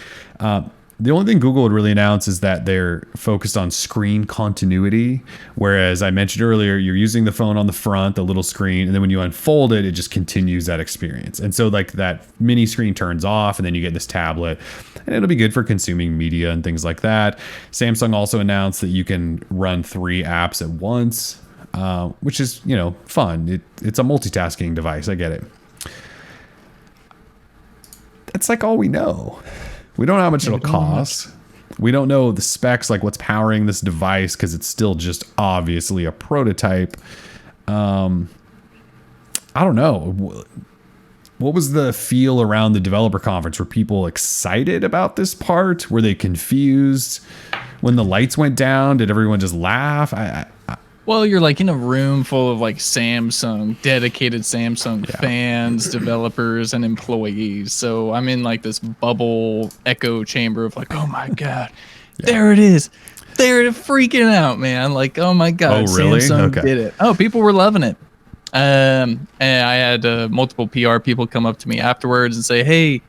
The only thing Google would really announce is that they're focused on screen continuity, whereas I mentioned earlier, you're using the phone on the front, the little screen, and then when you unfold it, it just continues that experience. And so like that mini screen turns off, and then you get this tablet, and it'll be good for consuming media and things like that. Samsung also announced that you can run 3 apps at once, which is, fun. It's a multitasking device. I get it. That's like all we know. We don't know how much it'll cost. We don't know the specs, like what's powering this device, because it's still just obviously a prototype. I don't know. What was the feel around the developer conference? Were people excited about this part? Were they confused when the lights went down? Did everyone just laugh? Well, you're like in a room full of like dedicated Samsung fans, developers, and employees. So I'm in like this bubble echo chamber of like, oh my God, there it is. They're freaking out, man. Like, oh my God, oh, really? Samsung did it. Oh, people were loving it. And I had multiple PR people come up to me afterwards and say, hey,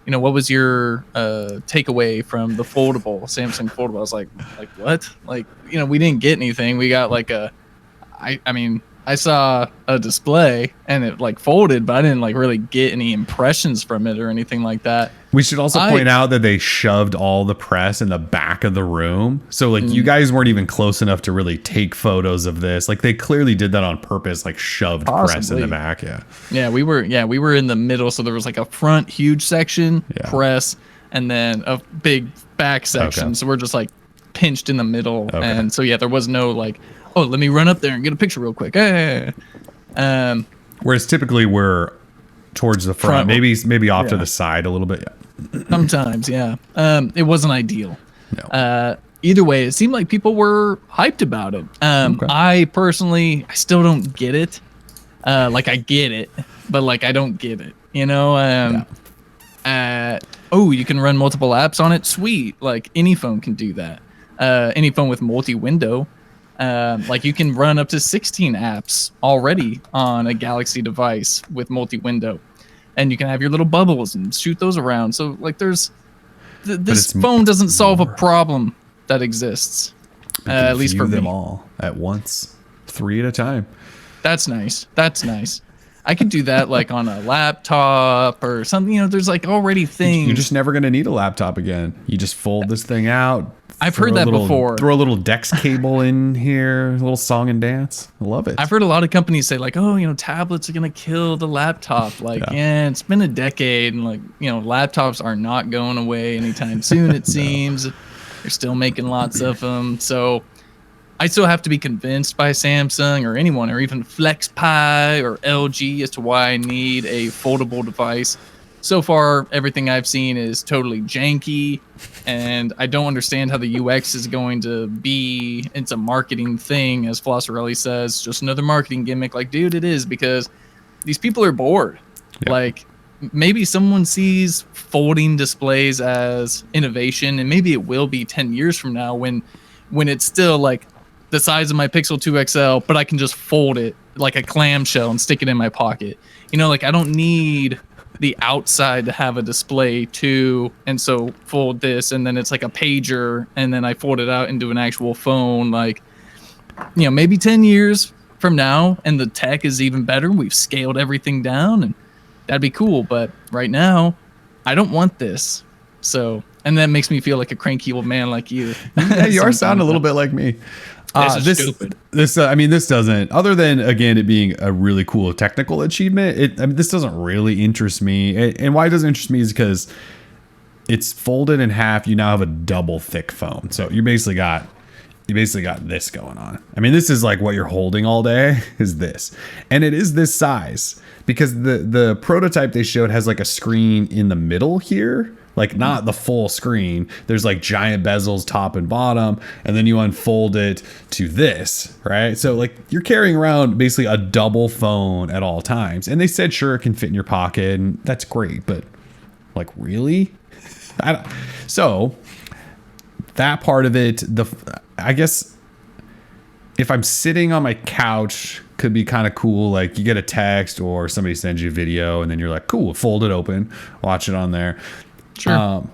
what was your takeaway from the foldable Samsung foldable? I was like what? Like, we didn't get anything. We got like I mean, I saw a display and it like folded, but I didn't like really get any impressions from it or anything like that. We should also point out that they shoved all the press in the back of the room. So like you guys weren't even close enough to really take photos of this. Like they clearly did that on purpose, like shoved press in the back. Yeah, we were in the middle. So there was like a front huge section, press, and then a big back section. Okay. So we're just like pinched in the middle. Okay. And so there was no like, oh, let me run up there and get a picture real quick. Whereas typically we're towards the front, maybe off to the side a little bit. Sometimes, it wasn't ideal. No. Either way, it seemed like people were hyped about it. I personally, I still don't get it. Like I get it, but like I don't get it. You can run multiple apps on it. Sweet. Like any phone can do that. Any phone with multi-window. Like you can run up to 16 apps already on a Galaxy device with multi-window, and you can have your little bubbles and shoot those around. So like this phone doesn't solve a problem that exists. At least for them me. all at once, 3 at a time. That's nice. I could do that like on a laptop or something. There's like already things. You're just never going to need a laptop again. You just fold this thing out. I've heard that before. Throw a little DeX cable in here, a little song and dance. I love it. I've heard a lot of companies say like, oh, tablets are going to kill the laptop. Like, it's been a decade and like, laptops are not going away anytime soon, it seems. They're still making lots of them. So I still have to be convinced by Samsung or anyone or even FlexPi or LG as to why I need a foldable device. So far, everything I've seen is totally janky, and I don't understand how the UX is going to be. It's a marketing thing, as Flosserelli says, just another marketing gimmick. Like, dude, it is, because these people are bored. Yep. Like, maybe someone sees folding displays as innovation, and maybe it will be 10 years from now when it's still like the size of my Pixel 2 XL, but I can just fold it like a clamshell and stick it in my pocket. Like I don't need the outside to have a display too, and so fold this, and then it's like a pager, and then I fold it out into an actual phone. Like, maybe 10 years from now, and the tech is even better. We've scaled everything down, and that'd be cool. But right now, I don't want this. So, and that makes me feel like a cranky old man like you. Yeah, you are sounding a little bit like me. This is stupid. This doesn't, other than again it being a really cool technical achievement. This doesn't really interest me. And why it doesn't interest me is because it's folded in half. You now have a double thick phone, so you basically got this going on. This is like what you're holding all day is this, and it is this size because the prototype they showed has like a screen in the middle here. Like not the full screen. There's like giant bezels top and bottom, and then you unfold it to this, right? So like you're carrying around basically a double phone at all times. And they said, sure, it can fit in your pocket, and that's great, but like really? So that part of it, I guess if I'm sitting on my couch, could be kind of cool. Like you get a text or somebody sends you a video, and then you're like, cool, fold it open, watch it on there. Sure.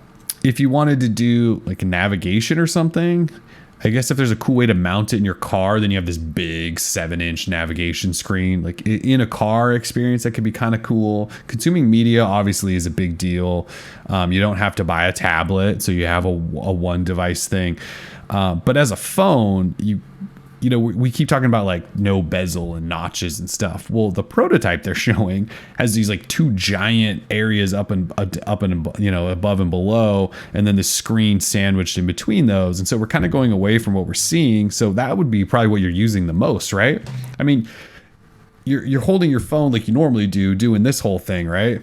If you wanted to do like a navigation or something, I guess if there's a cool way to mount it in your car, then you have this big 7-inch navigation screen. Like in a car experience, that could be kind of cool. Consuming media obviously is a big deal. You don't have to buy a tablet, so you have a one device thing. But as a phone, we keep talking about like no bezel and notches and stuff. Well, the prototype they're showing has these like 2 giant areas up and above and below, and then the screen sandwiched in between those. And so we're kind of going away from what we're seeing. So that would be probably what you're using the most, right? You're holding your phone like you normally do, doing this whole thing, right?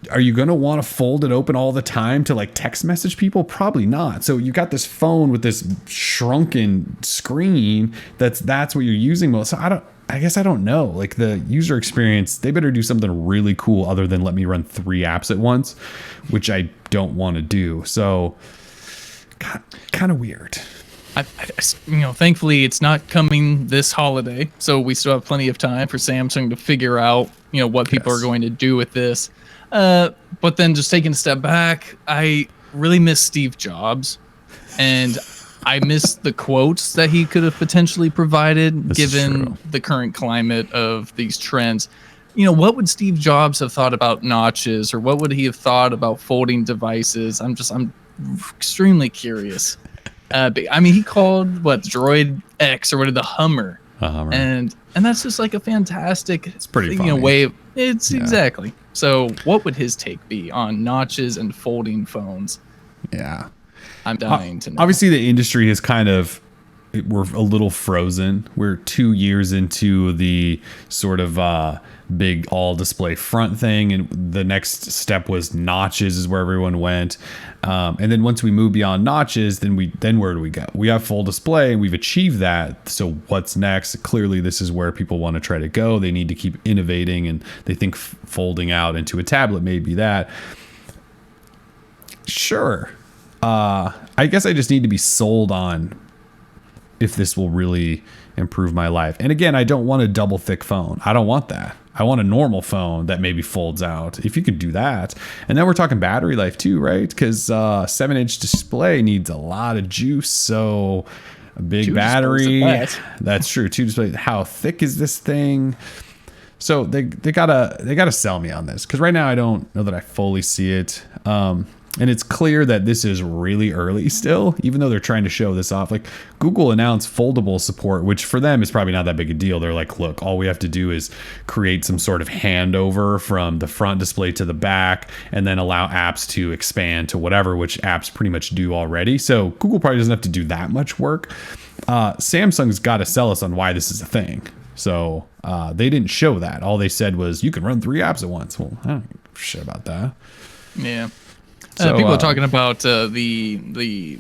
Are you going to want to fold it open all the time to like text message people? Probably not. So you got this phone with this shrunken screen. That's what you're using most. So I guess I don't know. Like the user experience, they better do something really cool other than let me run 3 apps at once, which I don't want to do. So kind of weird. Thankfully it's not coming this holiday, so we still have plenty of time for Samsung to figure out, what people are going to do with this. But then just taking a step back, I really miss Steve Jobs, and I miss the quotes that he could have potentially provided given the current climate of these trends. What would Steve Jobs have thought about notches, or what would he have thought about folding devices? I'm extremely curious. He called Droid X or what, the Hummer, and that's just like a fantastic. It's pretty funny. Way. Exactly. So, what would his take be on notches and folding phones? Yeah, I'm dying to know. Obviously, the industry is we're a little frozen. We're 2 years into the sort of big all display front thing, and the next step was notches is where everyone went. And then once we move beyond notches, then where do we go? We have full display and we've achieved that. So what's next? Clearly this is where people want to try to go. They need to keep innovating, and they think folding out into a tablet may be that. Sure. I guess I just need to be sold on if this will really improve my life. And again, I don't want a double thick phone. I don't want that. I want a normal phone that maybe folds out. If you could do that. And then we're talking battery life too, right? Because 7-inch display needs a lot of juice. So a big two battery. That's true. 2 displays. How thick is this thing? So they gotta sell me on this, because right now I don't know that I fully see it. And it's clear that this is really early still, even though they're trying to show this off. Like, Google announced foldable support, which for them is probably not that big a deal. They're like, look, all we have to do is create some sort of handover from the front display to the back, and then allow apps to expand to whatever, which apps pretty much do already. So Google probably doesn't have to do that much work. Samsung's got to sell us on why this is a thing. So they didn't show that. All they said was you can run 3 apps at once. Well, I don't give a shit about that. Yeah. So, people are talking about the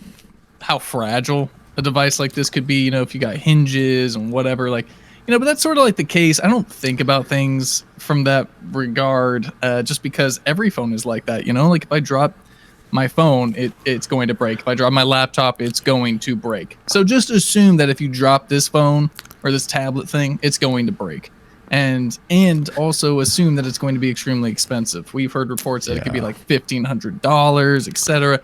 how fragile a device like this could be, if you got hinges and whatever, but that's sort of like the case. I don't think about things from that regard, just because every phone is like that, like if I drop my phone, it's going to break. If I drop my laptop, it's going to break. So just assume that if you drop this phone or this tablet thing, it's going to break. And also assume that it's going to be extremely expensive. We've heard reports that it could be like $1,500, etc.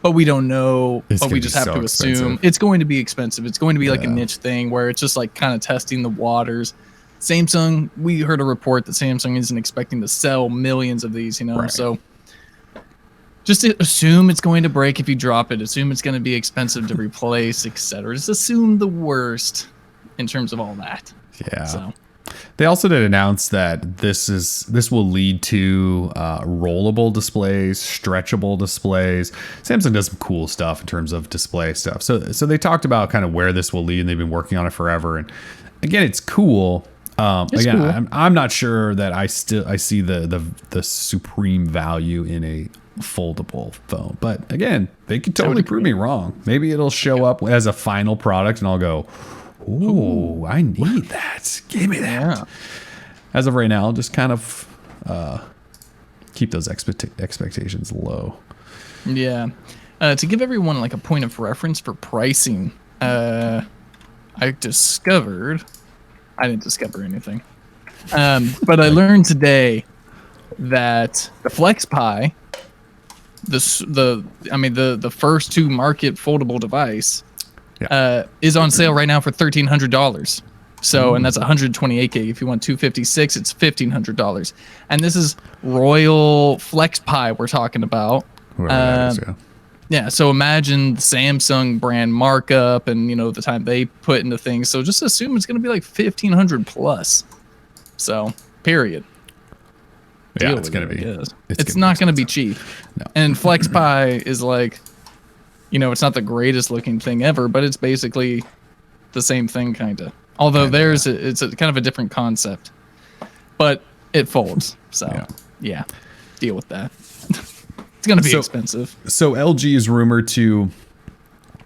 But we don't know. But we just have to assume it's going to be expensive. It's going to be like a niche thing where it's just like kind of testing the waters. Samsung, we heard a report that Samsung isn't expecting to sell millions of these, Right. So just assume it's going to break if you drop it. Assume it's going to be expensive to replace, etc. Just assume the worst in terms of all that. Yeah. So. They also did announce that this will lead to rollable displays, stretchable displays. Samsung does some cool stuff in terms of display stuff. So they talked about kind of where this will lead, and they've been working on it forever. And again, it's cool. Cool. I'm not sure that I see the supreme value in a foldable phone. But again, they could totally prove me wrong. Maybe it'll show up as a final product, and I'll go, ooh, I need that. Give me that. Yeah. As of right now, I'll just kind of keep those expectations low. Yeah. To give everyone like a point of reference for pricing, I didn't discover anything. But I learned today that the FlexPi, the first to market foldable device, is on sale right now for $1,300. So, and that's 128 gig. If you want 256, it's $1,500. And this is Royal FlexPi we're talking about. Yeah. So imagine the Samsung brand markup and the time they put into things. So just assume it's going to be like 1,500 plus. So period. Yeah, it's going to be. It's not going to be cheap. No. And FlexPi is like, it's not the greatest looking thing ever, but it's basically the same thing, kind of. Although it's a kind of a different concept, but it folds. So yeah deal with that. It's going to be expensive. So LG is rumored to,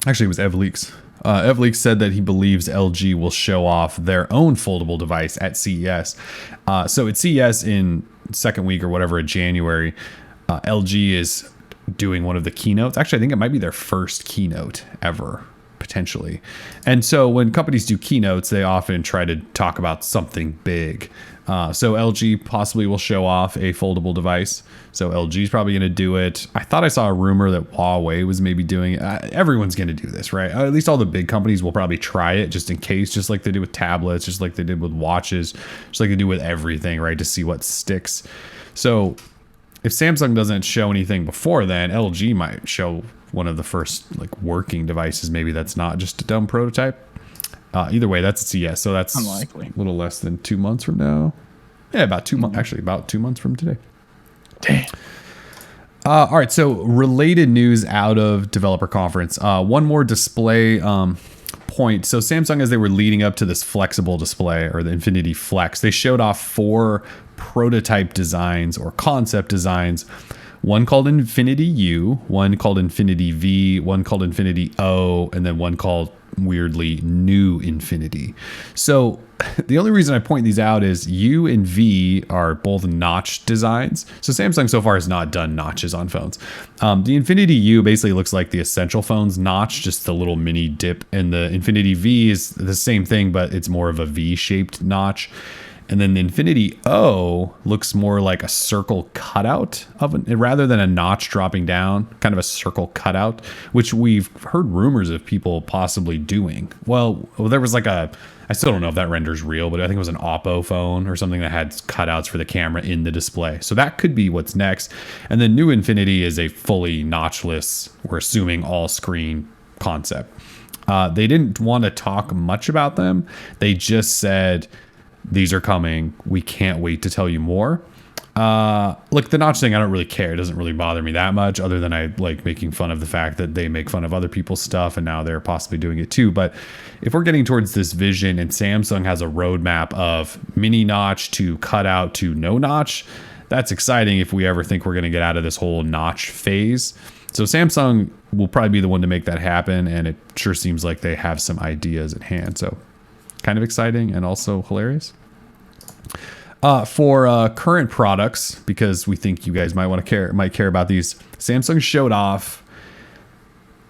actually it was EvLeaks. EvLeaks said that he believes LG will show off their own foldable device at CES. So at CES in second week or whatever of January, LG is doing one of the keynotes. Actually, I think it might be their first keynote ever, potentially. And so when companies do keynotes, they often try to talk about something big. So LG possibly will show off a foldable device. So LG is probably going to do it. I thought I saw a rumor that Huawei was maybe doing it. Everyone's going to do this, right? At least all the big companies will probably try it just in case, just like they did with tablets, just like they did with watches, just like they do with everything, right? To see what sticks. So if Samsung doesn't show anything before then, LG might show one of the first like working devices. Maybe that's not just a dumb prototype. Either way, that's a CES, so that's unlikely. A little less than 2 months from now. Yeah, about 2 months. Actually, about 2 months from today. Damn. All right, so related news out of developer conference. One more display point. So Samsung, as they were leading up to this flexible display or the Infinity Flex, they showed off 4 prototype designs or concept designs. One called Infinity U, one called Infinity V, one called Infinity O, and then one called, weirdly, New Infinity. So the only reason I point these out is U and V are both notch designs. So Samsung so far has not done notches on phones. The Infinity U basically looks like the Essential phone's notch, just a little mini dip. And the Infinity V is the same thing, but it's more of a V-shaped notch. And then the Infinity O looks more like a circle cutout of it, rather than a notch dropping down, kind of a circle cutout, which we've heard rumors of people possibly doing. Well, there was like I still don't know if that render's real, but I think it was an Oppo phone or something that had cutouts for the camera in the display. So that could be what's next. And the New Infinity is a fully notchless, we're assuming all screen concept. They didn't want to talk much about them. They just said, these are coming. We can't wait to tell you more. Look, the notch thing, I don't really care. It doesn't really bother me that much, other than I like making fun of the fact that they make fun of other people's stuff and now they're possibly doing it too. But if we're getting towards this vision and Samsung has a roadmap of mini notch to cutout to no notch, that's exciting if we ever think we're going to get out of this whole notch phase. So Samsung will probably be the one to make that happen, and it sure seems like they have some ideas at hand. So kind of exciting and also hilarious. For current products, because we think you guys might care about these, Samsung showed off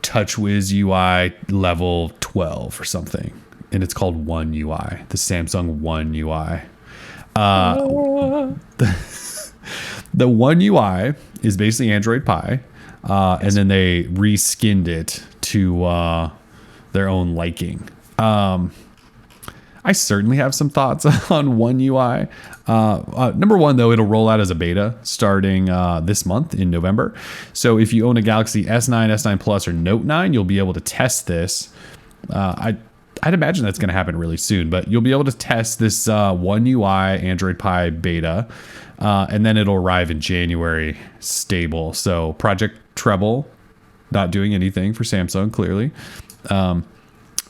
TouchWiz UI level 12 or something, and it's called One UI, the Samsung One UI. The One UI is basically Android Pie, and then they reskinned it to their own liking. I certainly have some thoughts on One UI. Number one, though, it'll roll out as a beta starting this month in November. So if you own a Galaxy S9, S9 Plus, or Note 9, you'll be able to test this. I'd imagine that's going to happen really soon, but you'll be able to test this One UI Android Pie beta, and then it'll arrive in January stable. So Project Treble, not doing anything for Samsung, clearly.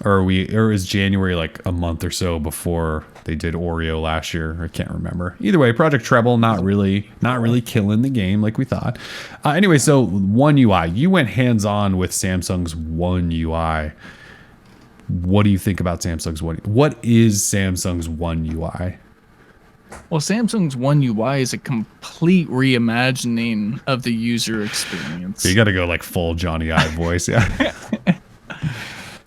Or is January like a month or so before they did Oreo last year? I can't remember. Either way, Project Treble not really killing the game like we thought. Anyway, so One UI, you went hands-on with Samsung's One UI. What do you think about Samsung's One? What is Samsung's One UI? Well, Samsung's One UI is a complete reimagining of the user experience. So you got to go like full Johnny Ive voice, yeah.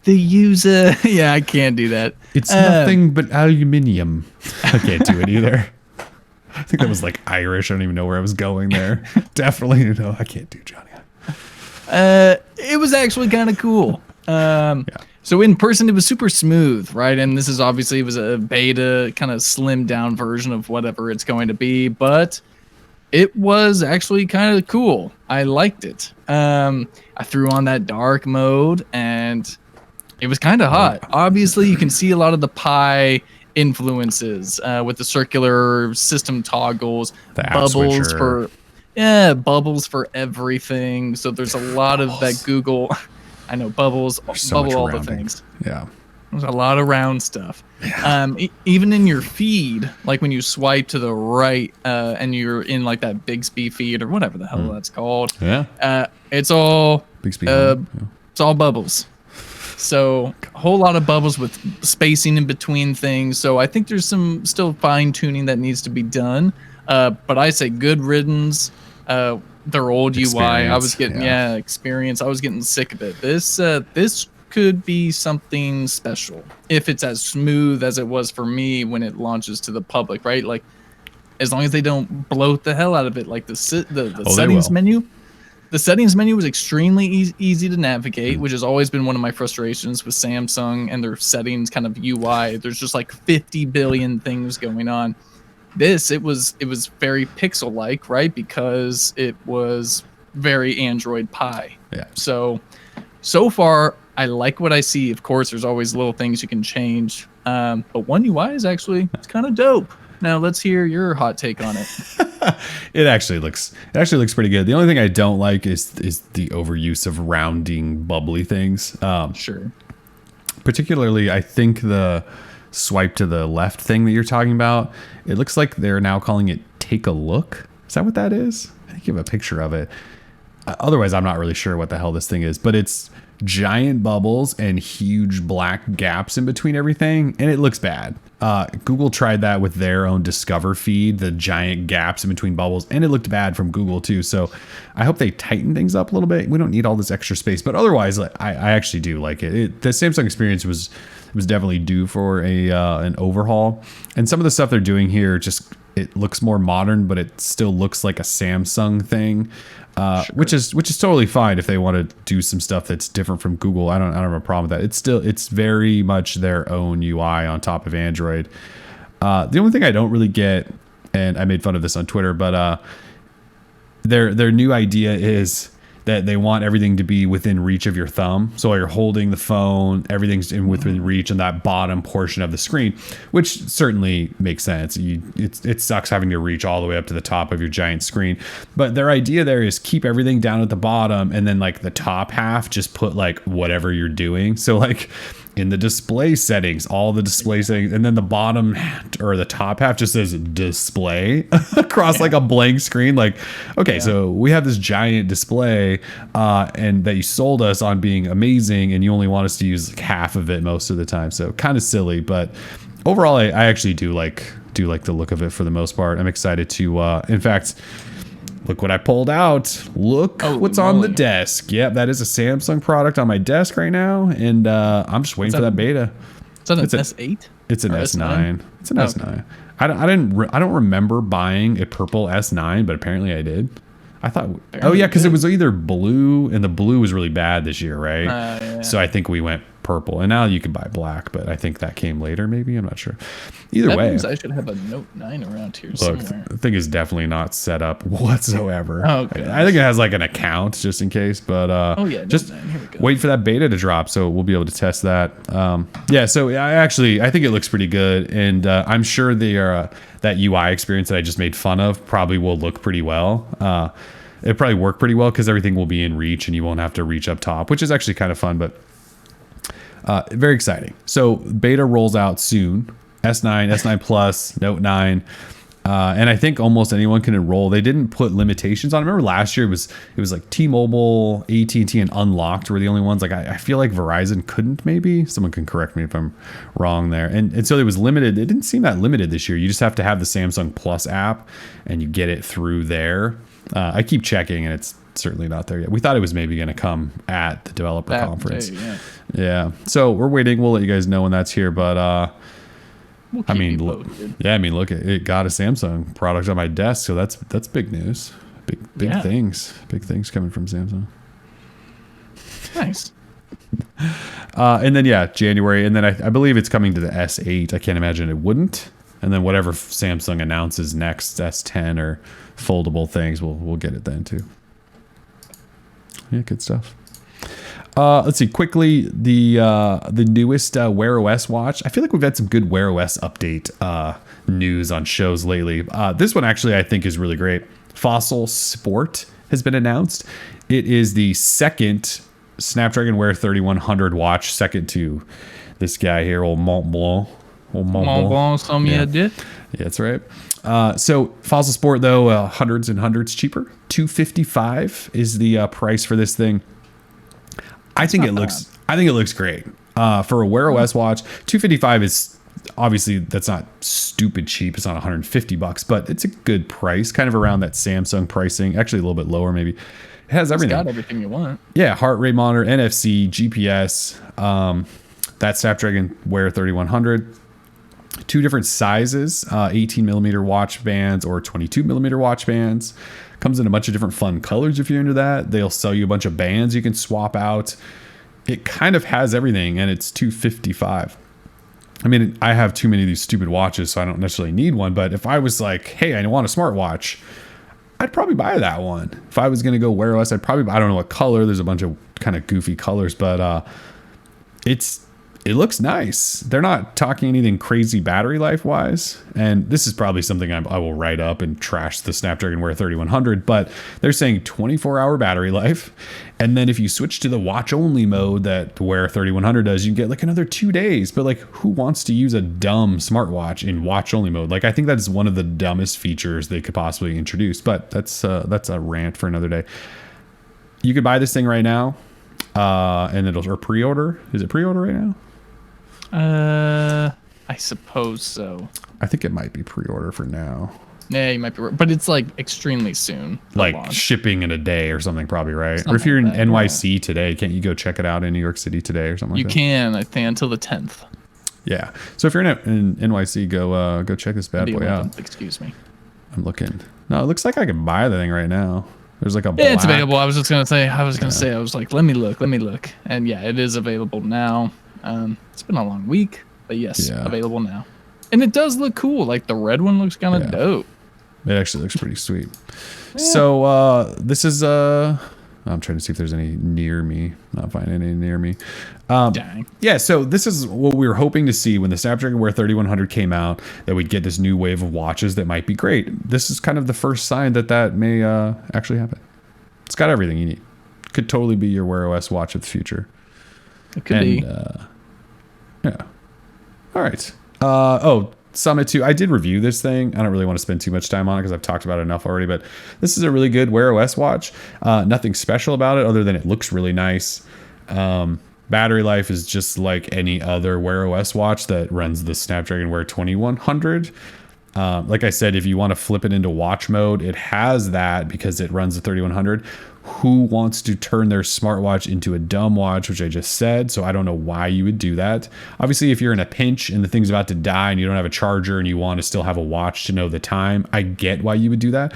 The user, yeah, I can't do that. It's nothing but aluminium. I can't do it either. I think that was like Irish. I don't even know where I was going there. Definitely, no, I can't do Johnny Ive. It was actually kind of cool. Yeah. So in person, it was super smooth, right? And this is obviously, it was a beta, kind of slimmed down version of whatever it's going to be, but it was actually kind of cool. I liked it. I threw on that dark mode and it was kind of hot. Obviously, you can see a lot of the Pi influences with the circular system toggles, bubbles for everything. So there's a lot of that Google. I know bubbles, so bubble all rounding. the things. Yeah, there's a lot of round stuff. Yeah. Even in your feed, like when you swipe to the right and you're in like that Bixby feed or whatever the hell that's called. Yeah, it's all Bixby. It's all bubbles. So a whole lot of bubbles with spacing in between things. So I think there's some still fine tuning that needs to be done. But I say good riddance. Their old UI, I was getting experience. I was getting sick of it. This could be something special if it's as smooth as it was for me when it launches to the public, right? Like, as long as they don't bloat the hell out of it, like the settings menu. The settings menu was extremely easy to navigate, which has always been one of my frustrations with Samsung and their settings kind of UI. There's just like 50 billion things going on. It was very pixel-like, right? Because it was very Android Pie. Yeah. So far, I like what I see. Of course, there's always little things you can change. But One UI is it's kind of dope. Now let's hear your hot take on it. It actually looks pretty good. The only thing I don't like is the overuse of rounding bubbly things. Sure. Particularly, I think the swipe to the left thing that you're talking about, it looks like they're now calling it take a look. Is that what that is? I think you have a picture of it. Otherwise, I'm not really sure what the hell this thing is, but it's giant bubbles and huge black gaps in between everything, and it looks bad. Google tried that with their own Discover feed, the giant gaps in between bubbles, and it looked bad from Google too. So I hope they tighten things up a little bit. We don't need all this extra space, but otherwise, I actually do like it. The Samsung experience was definitely due for an overhaul, and some of the stuff they're doing here it looks more modern, but it still looks like a Samsung thing. Sure. which is totally fine if they want to do some stuff that's different from Google. I don't have a problem with that. It's very much their own UI on top of Android. The only thing I don't really get, and I made fun of this on Twitter, but their new idea is that they want everything to be within reach of your thumb. So while you're holding the phone, everything's within reach on that bottom portion of the screen, which certainly makes sense. It sucks having to reach all the way up to the top of your giant screen. But their idea there is keep everything down at the bottom, and then like the top half, just put like whatever you're doing. So like in the display settings, all the display settings, and then the bottom or the top half just says display across like a blank screen. Like, okay, so we have this giant display and that you sold us on being amazing, and you only want us to use like half of it most of the time. So kind of silly, but overall, I actually do like the look of it for the most part. I'm excited to, in fact, look what I pulled out. Look what's on the desk. Yeah, that is a Samsung product on my desk right now, and I'm just waiting for that beta. Is that an S8? It's an S9. It's an S9. I don't remember buying a purple S9, but apparently I did. I thought, because it was either blue, and the blue was really bad this year, right? Yeah. So I think we went purple, and now you can buy black, but I think that came later, maybe. I'm not sure. Either way, means I should have a Note 9 around here somewhere. The thing is definitely not set up whatsoever. Okay. I think it has like an account just in case, but just wait for that beta to drop, so we'll be able to test that. So I think it looks pretty good, and I'm sure that UI experience that I just made fun of probably will look pretty well. It'll probably work pretty well because everything will be in reach, and you won't have to reach up top, which is actually kind of fun, but very exciting. So beta rolls out soon. S9, S9 Plus, Note 9. And I think almost anyone can enroll. They didn't put limitations on it. Remember last year it was like T-Mobile, AT&T, and Unlocked were the only ones. Like I feel like Verizon couldn't, maybe. Someone can correct me if I'm wrong there. And so it was limited. It didn't seem that limited this year. You just have to have the Samsung Plus app, and you get it through there. I keep checking, and it's certainly not there yet. We thought it was maybe going to come at the developer conference. Yeah. So we're waiting. We'll let you guys know when that's here. But look, look, it got a Samsung product on my desk, so that's big news. Big things coming from Samsung. Nice. And then January, and then I believe it's coming to the S8. I can't imagine it wouldn't. And then whatever Samsung announces next, S10 or foldable things, we'll get it then too. Yeah, good stuff. Let's see quickly the newest Wear OS watch. I feel like we've had some good Wear OS update news on shows lately. This one actually I think is really great. Fossil Sport has been announced. It is the second Snapdragon Wear 3100 watch, second to this guy here, old Mont Blanc. Yeah, that's right. So Fossil Sport though, hundreds and hundreds cheaper. $255 is the price for this thing. I think it looks great. For a Wear OS watch, $255 is Obviously, that's not stupid cheap. It's not $150, but it's a good price, kind of around that Samsung pricing. Actually, a little bit lower, maybe. It has everything. It's got everything you want. Yeah, heart rate monitor, NFC, GPS, that Snapdragon Wear 3100. 2 different sizes, 18 millimeter watch bands or 22 millimeter watch bands. Comes in a bunch of different fun colors if you're into that. They'll sell you a bunch of bands you can swap out. It kind of has everything, and it's $255. I mean, I have too many of these stupid watches, so I don't necessarily need one. But if I was like, hey, I want a smartwatch, I'd probably buy that one. If I was going to go Wear OS, I'd probably, I don't know what color. There's a bunch of kind of goofy colors, but it looks nice. They're not talking anything crazy battery life wise. And this is probably something I will write up and trash the Snapdragon Wear 3100, but they're saying 24-hour battery life. And then if you switch to the watch only mode that the Wear 3100 does, you get like another 2 days. But like, who wants to use a dumb smartwatch in watch only mode? Like, I think that is one of the dumbest features they could possibly introduce, but that's a rant for another day. You could buy this thing right now, and or pre-order. Is it pre-order right now? I suppose so. I think it might be pre-order for now. Yeah, you might be right. But it's like extremely soon. Like launch. Shipping in a day or something, probably, right? Something or if you're in like that, NYC today, can't you go check it out in New York City today or something like that? You can, I think, until the 10th. Yeah. So if you're in NYC, go check this bad boy out. Excuse me. I'm looking. No, it looks like I can buy the thing right now. There's like a black... Yeah, it's available. I was just gonna say. I was like, let me look, and yeah, it is available now. It's been a long week, but yes, available now. And it does look cool. Like the red one looks kind of dope. It actually looks pretty sweet. Yeah. So this is I'm trying to see if there's any near me. Not finding any near me. Dang. Yeah, so this is what we were hoping to see when the Snapdragon Wear 3100 came out, that we'd get this new wave of watches that might be great. This is kind of the first sign that may actually happen. It's got everything you need. Could totally be your Wear OS watch of the future. It could be. Yeah. All right. Summit 2. I did review this thing. I don't really want to spend too much time on it because I've talked about it enough already, but this is a really good Wear OS watch. Nothing special about it other than it looks really nice. Battery life is just like any other Wear OS watch that runs the Snapdragon Wear 2100. Like I said, if you want to flip it into watch mode, it has that because it runs the 3100. Who wants to turn their smartwatch into a dumb watch, which I just said, so I don't know why you would do that. Obviously, if you're in a pinch and the thing's about to die and you don't have a charger and you want to still have a watch to know the time, I get why you would do that.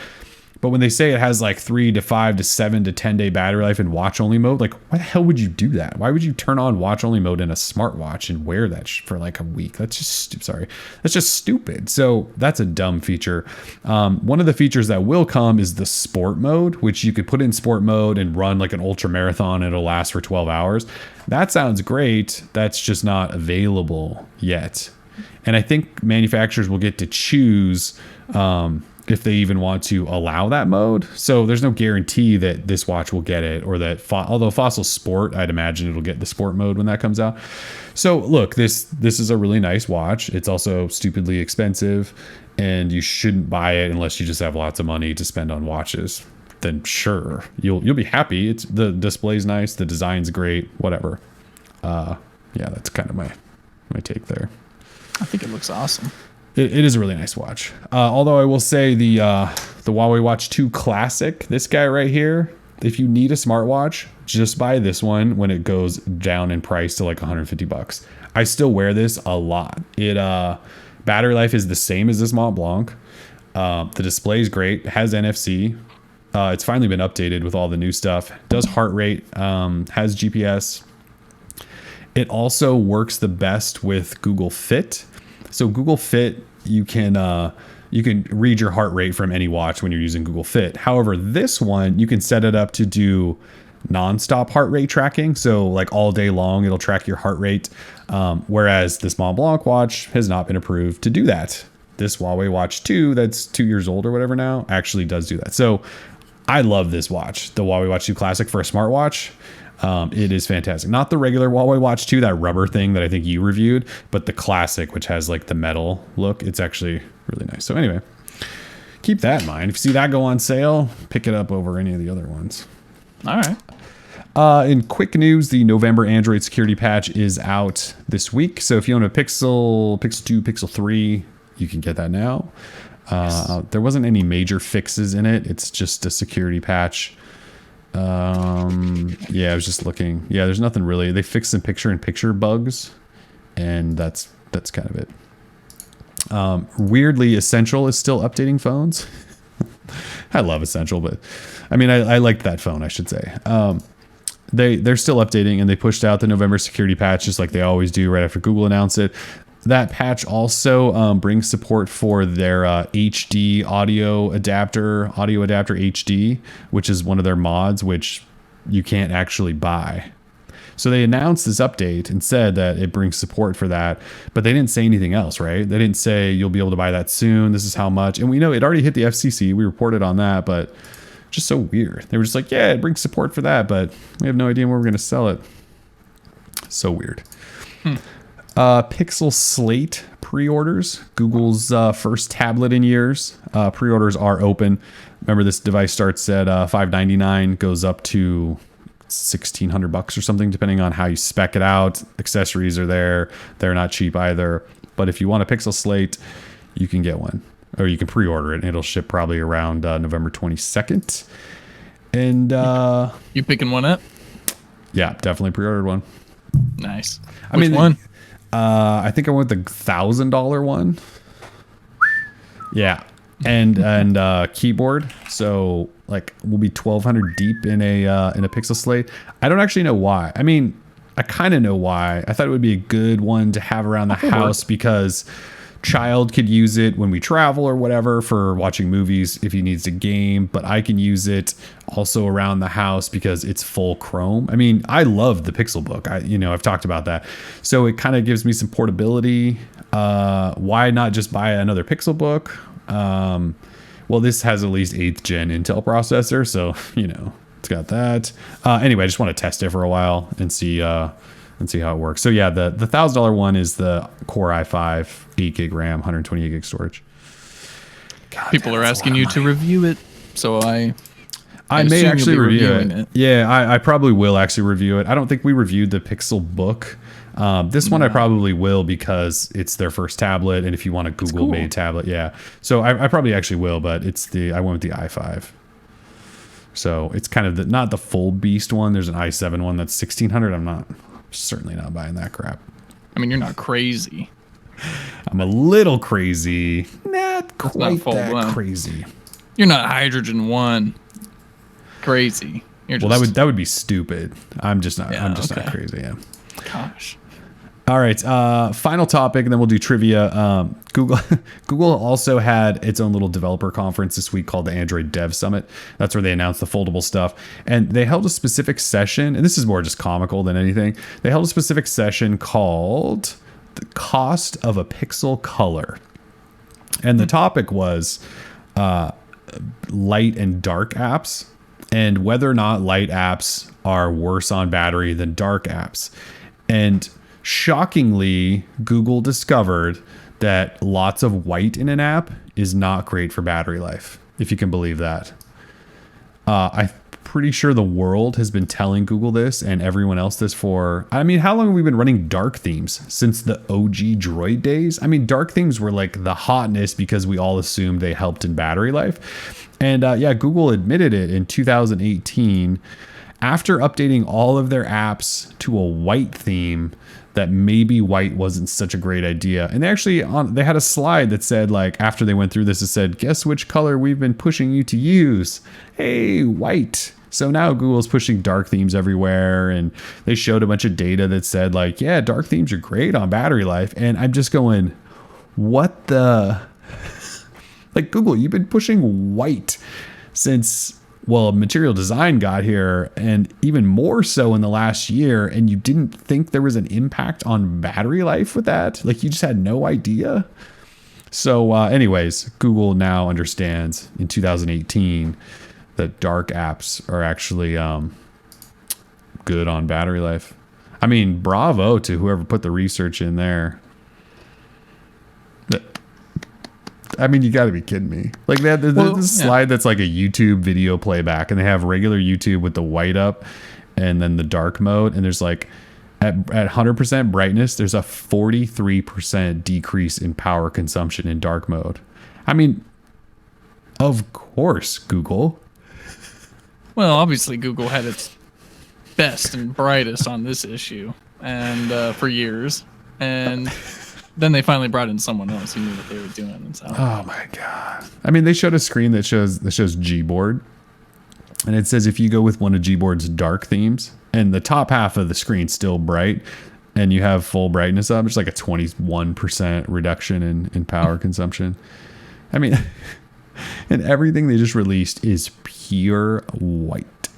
But when they say it has like 3 to 5 to 7 to 10 day battery life in watch only mode, like why the hell would you do that? Why would you turn on watch only mode in a smartwatch and wear that for like a week? That's just stupid. So that's a dumb feature. One of the features that will come is the sport mode, which you could put in sport mode and run like an ultra marathon and it'll last for 12 hours. That sounds great. That's just not available yet. And I think manufacturers will get to choose, if they even want to allow that mode. So there's no guarantee that this watch will get it, or that although Fossil Sport, I'd imagine it'll get the sport mode when that comes out. So look, this is a really nice watch. It's also stupidly expensive, and you shouldn't buy it unless you just have lots of money to spend on watches. Then sure, you'll be happy. It's the display's nice, the design's great, whatever. Yeah, that's kind of my take there. I think it looks awesome. It is a really nice watch. Although I will say the Huawei Watch 2 Classic, this guy right here, if you need a smartwatch, just buy this one when it goes down in price to like $150. I still wear this a lot. It battery life is the same as this Mont Blanc. The display is great. It has NFC. It's finally been updated with all the new stuff. It does heart rate, has GPS. It also works the best with Google Fit. So Google Fit, you can read your heart rate from any watch when you're using Google Fit. However, this one, you can set it up to do nonstop heart rate tracking. So like all day long, it'll track your heart rate. Whereas this Mont Blanc watch has not been approved to do that. This Huawei Watch 2, that's 2 years old or whatever now, actually does do that. So I love this watch, the Huawei Watch 2 Classic for a smartwatch. It is fantastic. Not the regular Huawei Watch 2, that rubber thing that I think you reviewed, but the Classic, which has like the metal look. It's actually really nice. So anyway, keep that in mind. If you see that go on sale, pick it up over any of the other ones. All right. In quick news, the November Android security patch is out this week. So if you own a Pixel 2, Pixel 3, you can get that now. There wasn't any major fixes in it. It's just a security patch. Yeah, I was just looking. Yeah, there's nothing really. They fixed some picture-in-picture bugs, and that's kind of it. Weirdly, Essential is still updating phones. I love Essential, but I mean, I liked that phone, I should say. They're still updating, and they pushed out the November security patch just like they always do right after Google announced it. That patch also brings support for their HD audio adapter HD, which is one of their mods, which you can't actually buy. So they announced this update and said that it brings support for that, but they didn't say anything else, right? They didn't say you'll be able to buy that soon. This is how much. And we know it already hit the FCC. We reported on that, but just so weird. They were just like, yeah, it brings support for that, but we have no idea where we're going to sell it. So weird. Pixel Slate pre-orders, Google's first tablet in years. Pre-orders are open. Remember, this device starts at $599, goes up to $1,600 or something, depending on how you spec it out. Accessories are there. They're not cheap either. But if you want a Pixel Slate, you can get one, or you can pre-order it, and it'll ship probably around November 22nd. And you picking one up? Yeah, definitely pre-ordered one. Nice. Which one? I think I went with the $1,000 one. Yeah, and keyboard. So like we'll be 1,200 deep in a Pixel Slate. I don't actually know why. I mean, I kind of know why. I thought it would be a good one to have around the house because child could use it when we travel or whatever for watching movies if he needs to game, but I can use it also around the house because it's full Chrome. I mean, I love the Pixel Book. I've talked about that. So it kind of gives me some portability. Why not just buy another Pixel Book? Well, this has at least 8th gen Intel processor, so it's got that. Anyway, I just want to test it for a while and see how it works. So yeah, the $1,000 one is the Core i5, 8 gig RAM, 128 gig storage. God, people are asking you to review it, so I may actually review it. Yeah, I probably will actually review it. I don't think we reviewed the Pixel Book. This one I probably will because it's their first tablet, and if you want a Google made tablet, yeah. So I probably actually will, but I went with the i5. So it's kind of not the full beast one. There's an i7 one that's 1,600. I'm certainly not buying that crap. I mean, you're not crazy. I'm a little crazy. Not quite that crazy. You're not Hydrogen One crazy. That would be stupid. I'm just not crazy. Yeah. Gosh. All right. Final topic, and then we'll do trivia. Google also had its own little developer conference this week called the Android Dev Summit. That's where they announced the foldable stuff. And they held a specific session, and this is more just comical than anything. They held a specific session called The Cost of a Pixel Color. And the topic was light and dark apps, and whether or not light apps are worse on battery than dark apps. And shockingly, Google discovered that lots of white in an app is not great for battery life, if you can believe that. I'm pretty sure the world has been telling Google this and everyone else this for, I mean, how long have we been running dark themes? Since the OG Droid days? I mean, dark themes were like the hotness because we all assumed they helped in battery life. And Google admitted it in 2018 after updating all of their apps to a white theme, that maybe white wasn't such a great idea. And they actually they had a slide that said, like, after they went through this, it said, guess which color we've been pushing you to use? Hey, white. So now Google's pushing dark themes everywhere, and they showed a bunch of data that said, like, yeah, dark themes are great on battery life. And I'm just going, what the? Like, Google, you've been pushing white since, well, Material Design got here, and even more so in the last year, and you didn't think there was an impact on battery life with that? Like, you just had no idea? So anyways, Google now understands in 2018 that dark apps are actually good on battery life. I mean, bravo to whoever put the research in there. I mean, you got to be kidding me. Like, there's this slide that's like a YouTube video playback, and they have regular YouTube with the white up, and then the dark mode, and there's like at 100% brightness, there's a 43% decrease in power consumption in dark mode. I mean, of course, Google. Well, obviously Google had its best and brightest on this issue, and for years, and then they finally brought in someone else who knew what they were doing. And so, oh my god! I mean, they showed a screen that shows Gboard, and it says if you go with one of Gboard's dark themes, and the top half of the screen's still bright, and you have full brightness up, it's like a 21% reduction in power consumption. I mean, and everything they just released is pure white.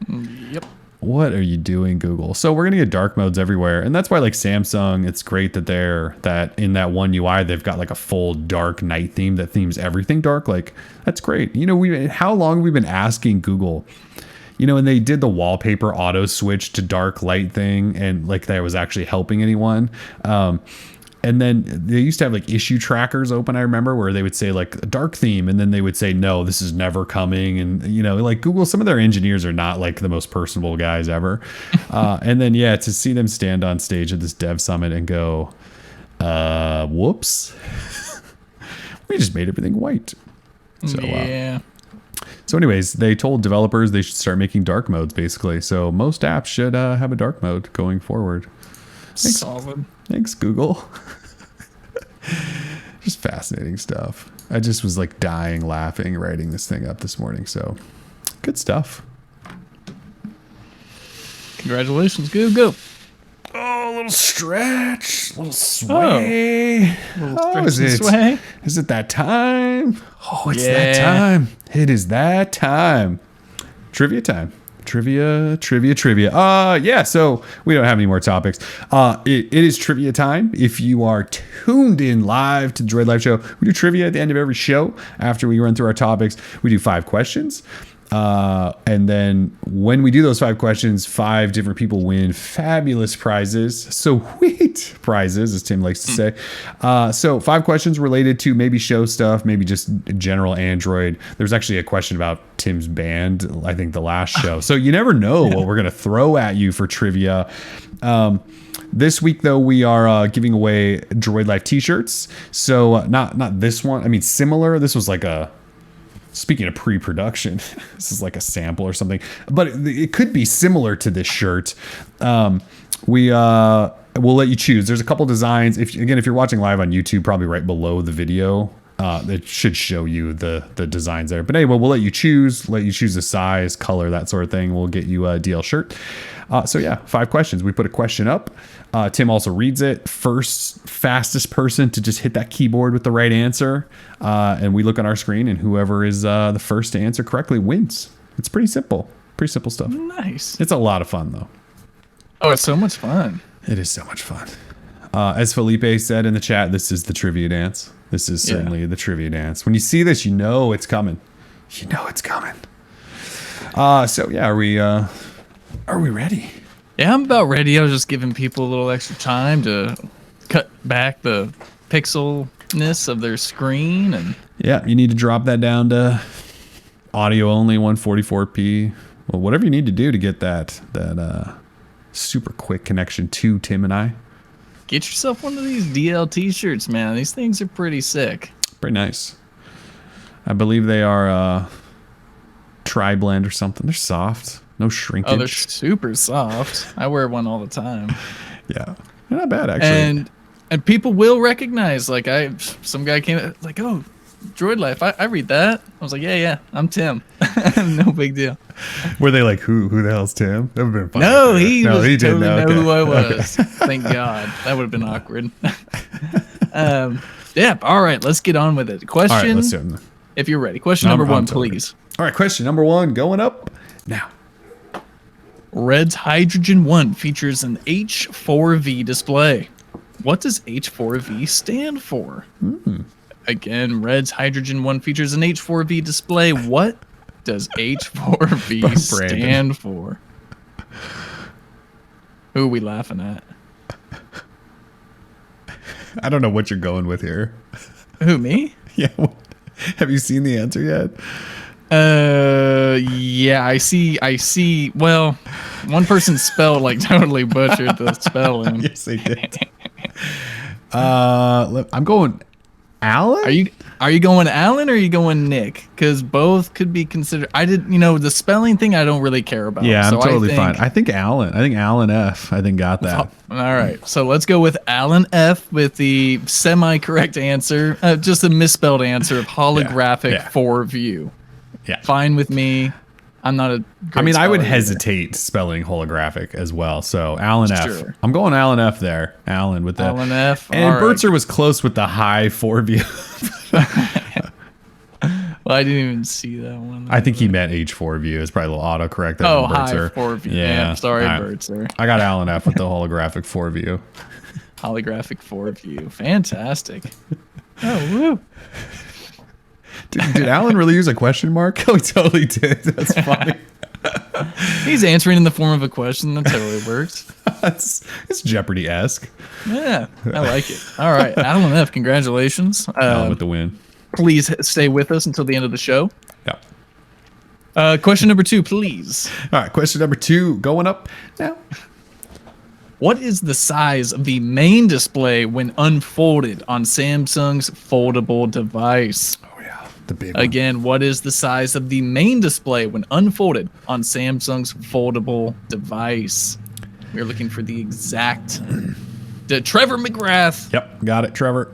Yep. What are you doing, Google? So we're gonna get dark modes everywhere, and that's why like Samsung, it's great that in that One UI they've got like a full dark night theme that themes everything dark. Like that's great. You know, how long have we been asking Google? You know, and they did the wallpaper auto switch to dark light thing, and like that was actually helping anyone. And then they used to have like issue trackers open, I remember, where they would say like a dark theme, and then they would say, no, this is never coming. And, you know, like Google, some of their engineers are not like the most personable guys ever. And then, yeah, to see them stand on stage at this dev summit and go, whoops, we just made everything white. So, yeah. So anyways, they told developers they should start making dark modes, basically. So most apps should have a dark mode going forward. Solid. Thanks, Google. Just fascinating stuff. I just was like dying laughing writing this thing up this morning. So good stuff. Congratulations, Google. Oh, a little stretch, a little sway. Sway. Is it that time? Oh, it's Yeah. that time. It is that time. Trivia time. Trivia. Yeah, so we don't have any more topics. It is trivia time. If you are tuned in live to the Droid Life Show, we do trivia at the end of every show. After we run through our topics, we do 5 questions. And then when we do those 5 questions, 5 different people win fabulous prizes. Sweet prizes, as Tim likes to say. So 5 questions related to maybe show stuff, maybe just general Android. There's actually a question about Tim's band, I think the last show. So you never know what we're going to throw at you for trivia. This week, though, we are giving away Droid Life t-shirts. So not this one. I mean, similar. This was like a... Speaking of pre-production, this is like a sample or something, but it could be similar to this shirt. We'll let you choose. There's a couple designs. If you're watching live on YouTube, probably right below the video, it should show you the designs there. But anyway, we'll let you choose the size, color, that sort of thing. We'll get you a DL shirt. So yeah, 5 questions. We put a question up. Tim also reads it. Fastest person to just hit that keyboard with the right answer. And we look on our screen, and whoever is the first to answer correctly wins. It's pretty simple. Pretty simple stuff. Nice. It's a lot of fun, though. Oh, it's so much fun. It is so much fun. As Felipe said in the chat, this is the trivia dance. This is certainly the trivia dance. When you see this, you know it's coming. You know it's coming. So yeah, are we ready? Yeah, I'm about ready. I was just giving people a little extra time to cut back the pixelness of their screen, and yeah, you need to drop that down to audio only 144p. Well, whatever you need to do to get that super quick connection to Tim and I. Get yourself one of these DL t-shirts, man. These things are pretty sick. Pretty nice. I believe they are tri-blend or something. They're soft. No shrinkage. Oh, they're super soft. I wear one all the time. Yeah. They're not bad, actually. And people will recognize, like, some guy came, like, oh, Droid Life, I read that. I was like, yeah, I'm Tim. No big deal. Were they like, who the hell's Tim? That would have been funny. No, he totally didn't know okay. who I was. Thank God. That would have been awkward. Yeah, all right, let's get on with it. Question, All right, let's do it. if you're ready. Question number 1, please. All right, question number 1 going up now. Red's Hydrogen 1 features an H4V display. What does H4V stand for? Again, Red's Hydrogen 1 features an H4V display. What does H4V stand for? Who are we laughing at? I don't know what you're going with here. Who, me? Yeah. Have you seen the answer yet? Yeah, I see. Well, one person spelled like totally butchered the spelling. Yes, they did. I'm going Alan. Are you going Alan or are you going Nick? Because both could be considered. The spelling thing I don't really care about. Yeah, I'm so totally fine. I think Alan. I think Alan F. I think got that. All right, so let's go with Alan F. with the semi-correct answer, just a misspelled answer of holographic for view. Yeah, fine with me. I'm not a. I would hesitate spelling holographic as well. So Alan F. Sure. I'm going Alan F. there. Alan with the Alan F. And Bertzer was close with the high 4 view. Well, I didn't even see that one. I think he meant H4 view. It's probably a little autocorrect. High 4 view. Yeah, sorry, Bertzer. I got Alan F. with the holographic 4 view. Holographic 4 view. Fantastic. Oh, woo. Did Alan really use a question mark? Oh, he totally did. That's funny. He's answering in the form of a question. That totally works. It's Jeopardy-esque. Yeah, I like it. All right, Alan F., congratulations. Alan with the win. Please stay with us until the end of the show. Yeah. Question number 2, please. All right, question number 2 going up now. What is the size of the main display when unfolded on Samsung's foldable device? Oh, yeah, the big one. Again, what is the size of the main display when unfolded on Samsung's foldable device? We're looking for the exact... Trevor McGrath. Yep, got it, Trevor.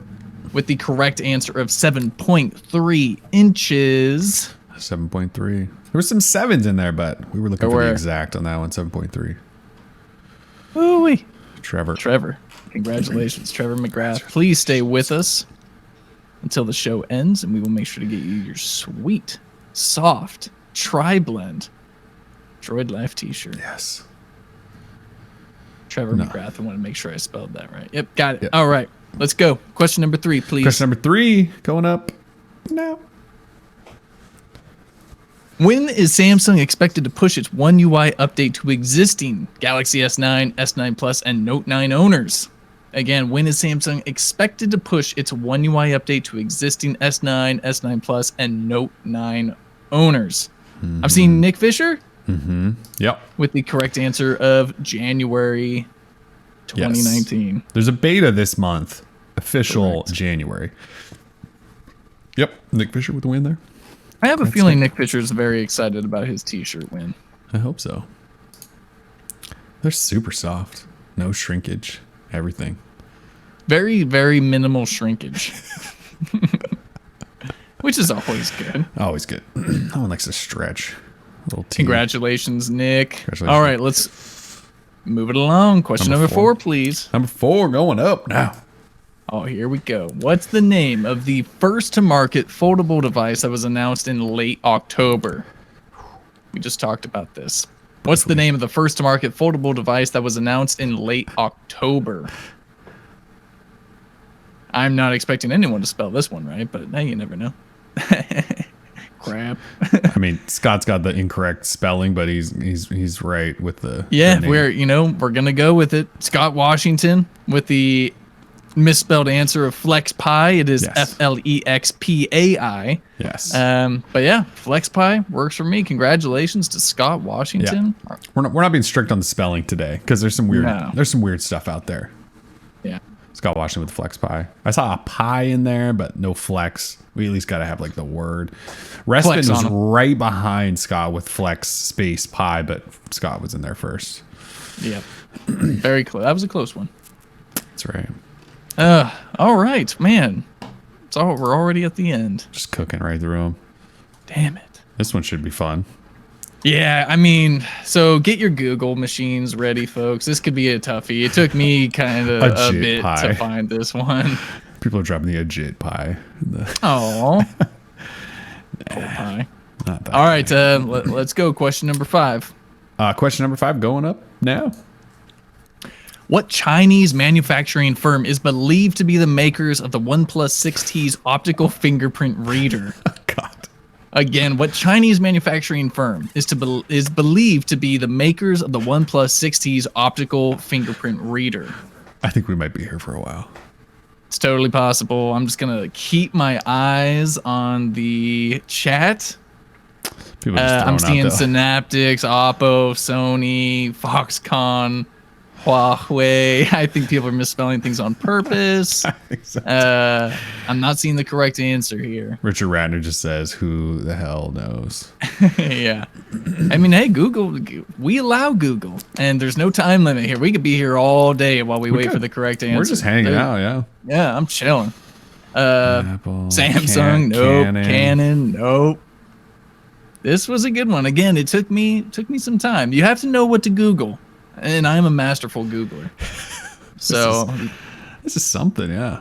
With the correct answer of 7.3 inches. 7.3. There were some 7s in there, but we were looking for the exact on that one, 7.3. Ooh-wee. Trevor. Congratulations, Trevor McGrath. Please stay with us until the show ends, and we will make sure to get you your sweet, soft, tri-blend Droid Life t-shirt. Yes. Trevor McGrath. I want to make sure I spelled that right. Yep, got it. Yep. All right, let's go. Question number 3, please. Question number 3 going up now. When is Samsung expected to push its One UI update to existing Galaxy S9, S9 Plus, and Note 9 owners? Again, when is Samsung expected to push its One UI update to existing S9, S9 Plus, and Note 9 owners? Mm-hmm. I'm seeing Nick Fisher. Mm-hmm. Yep. With the correct answer of January 2019. Yes. There's a beta this month. Official January. Yep. Nick Fisher with the win there. I have a feeling Nick Fisher is very excited about his t-shirt win. I hope so. They're super soft. No shrinkage. Everything. Very, very minimal shrinkage. Which is always good. Always good. No one likes to stretch. Congratulations, Nick. Congratulations. All right, let's move it along. Question number 4, please. Number 4 going up now. Oh, here we go. What's the name of the first-to-market foldable device that was announced in late October? We just talked about this. What's the name of the first-to-market foldable device that was announced in late October? I'm not expecting anyone to spell this one right, but hey, you never know. Crap. I mean, Scott's got the incorrect spelling, but he's right with the we're gonna go with it. Scott Washington with the misspelled answer of FlexPi. It is FLEXPAI. Yes. But yeah, FlexPi works for me. Congratulations to Scott Washington. Yeah. We're not being strict on the spelling today because there's some weird stuff out there. Yeah. Scott Washington with FlexPi. I saw a pie in there, but no flex. We at least got to have like the word. Respin was right behind Scott with flex space pie, but Scott was in there first. Yep. Very close. That was a close one. That's right. All right, man. We're already at the end. Just cooking right through them. Damn it. This one should be fun. Yeah, I mean, so get your Google machines ready, folks. This could be a toughie. It took me kind of a bit to find this one. People are dropping the Ajit pie. Oh. Pie. All right, let's go. Question number 5. Question number 5 going up now. What Chinese manufacturing firm is believed to be the makers of the OnePlus 6T's optical fingerprint reader? Oh, God. Again, what Chinese manufacturing firm is believed to be the makers of the OnePlus 6T's optical fingerprint reader? I think we might be here for a while. It's totally possible. I'm just going to keep my eyes on the chat. People just I'm throwing seeing out Synaptics, Oppo, Sony, Foxconn, Huawei. I think people are misspelling things on purpose. I'm not seeing the correct answer here. Richard Radner just says, "Who the hell knows?" Yeah. I mean, hey, Google, we allow Google, and there's no time limit here. We could be here all day while we wait for the correct answer. We're just hanging out, yeah. Yeah, I'm chilling. Apple, Samsung, nope. Canon, nope. This was a good one. Again, it took me some time. You have to know what to Google, and I'm a masterful Googler. So this is something, yeah.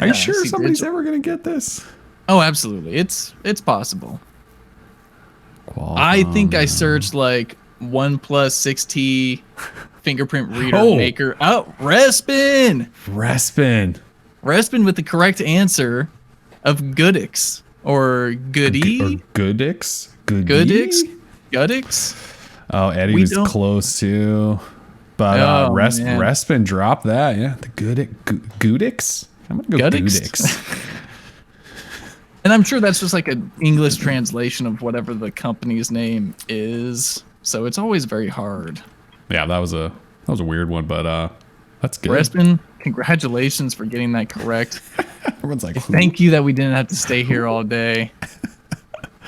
Are you sure somebody's ever gonna get this? Oh, absolutely. It's possible. Qualcomm. I think I searched like OnePlus 6T fingerprint reader maker. Oh, Respin with the correct answer of Goodix or Goody. Goodix. Goodix. Oh, Eddie was close too. But Respin dropped that. Yeah, the Goodix. I'm going to go Goodix. And I'm sure that's just like an English translation of whatever the company's name is. So it's always very hard. Yeah, that was a weird one, but that's good. Respin, congratulations for getting that correct. Everyone's like, thank you that we didn't have to stay here all day.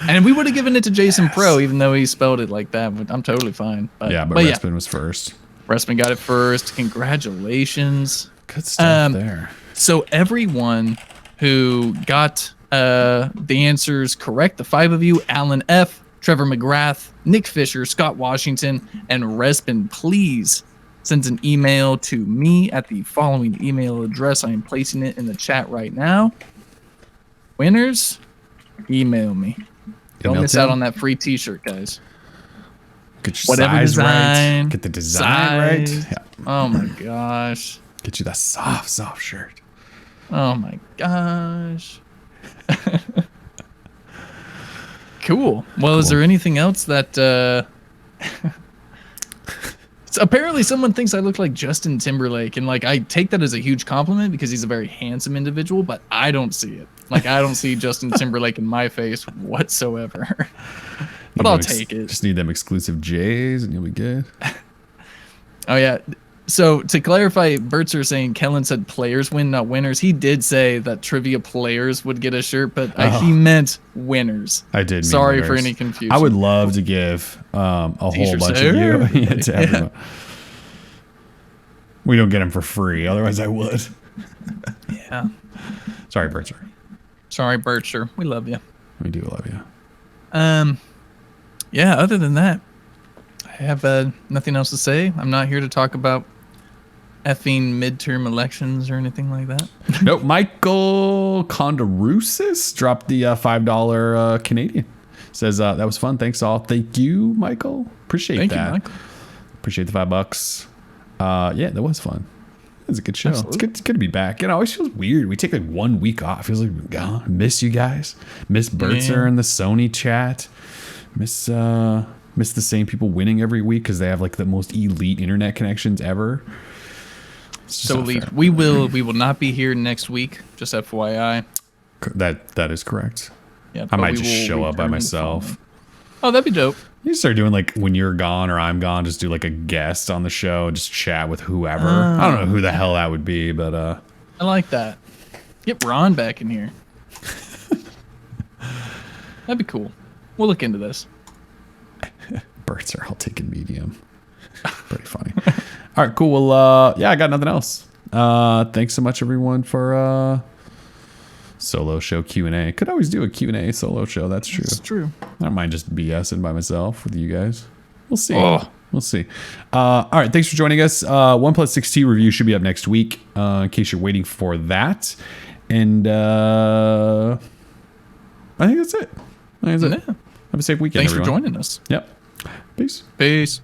And we would have given it to Jason Pro, even though he spelled it like that. But I'm totally fine. But Respin was first. Respin got it first. Congratulations. Good stuff there. So everyone who got the answers correct, the 5 of you, Alan F., Trevor McGrath, Nick Fisher, Scott Washington, and Respin, please send an email to me at the following email address. I am placing it in the chat right now. Winners, email me. Don't miss out on that free t-shirt, guys. Get your size right. Get the design right. Yeah. Oh my gosh. Get you that soft shirt. Oh my gosh. Cool. Well, is there anything else that apparently someone thinks I look like Justin Timberlake, and like I take that as a huge compliment because he's a very handsome individual, but I don't see it. Like I don't see Justin Timberlake in my face whatsoever. But I'll take it. Just need them exclusive J's and you'll be good. Oh yeah. So to clarify, Bertzer saying Kellen said players win, not winners. He did say that trivia players would get a shirt, but he meant winners. I did. Sorry for any confusion. I would love to give a whole bunch of you to everyone. We don't get them for free, otherwise I would. Yeah. Sorry, Bertzer. Sorry, Bertzer. We love you. We do love you. Yeah. Other than that, I have nothing else to say. I'm not here to talk about effing midterm elections or anything like that. Nope. Michael Kondarusis dropped the $5 Canadian. Says that was fun. Thanks all. Thank you, Michael. Appreciate that. Thank you, Michael. Appreciate the $5. Yeah, that was fun. It was a good show. Absolutely. It's good to be back. It always feels weird. We take like 1 week off. It feels like we're gone. Miss you guys. Miss Bertzer in the Sony chat. Miss the same people winning every week because they have like the most elite internet connections ever. So elite. We will not be here next week. Just FYI. That is correct. Yeah, I might just show up by myself. Oh, that'd be dope. You start doing like when you're gone or I'm gone, just do like a guest on the show, just chat with whoever. I don't know who the hell that would be, but I like that. Get Ron back in here. That'd be cool. We'll look into this. Birds are all taking medium. Pretty funny. All right, cool. Well, yeah, I got nothing else. Thanks so much, everyone, for solo show Q&A. Could always do a Q&A solo show. That's true. That's true. I don't mind just BSing by myself with you guys. We'll see. We'll see. All right, thanks for joining us. OnePlus 6T review should be up next week, in case you're waiting for that. And I think that's it. Yeah. Have a safe weekend, Thanks everyone. for joining us. Yep. Peace. Peace.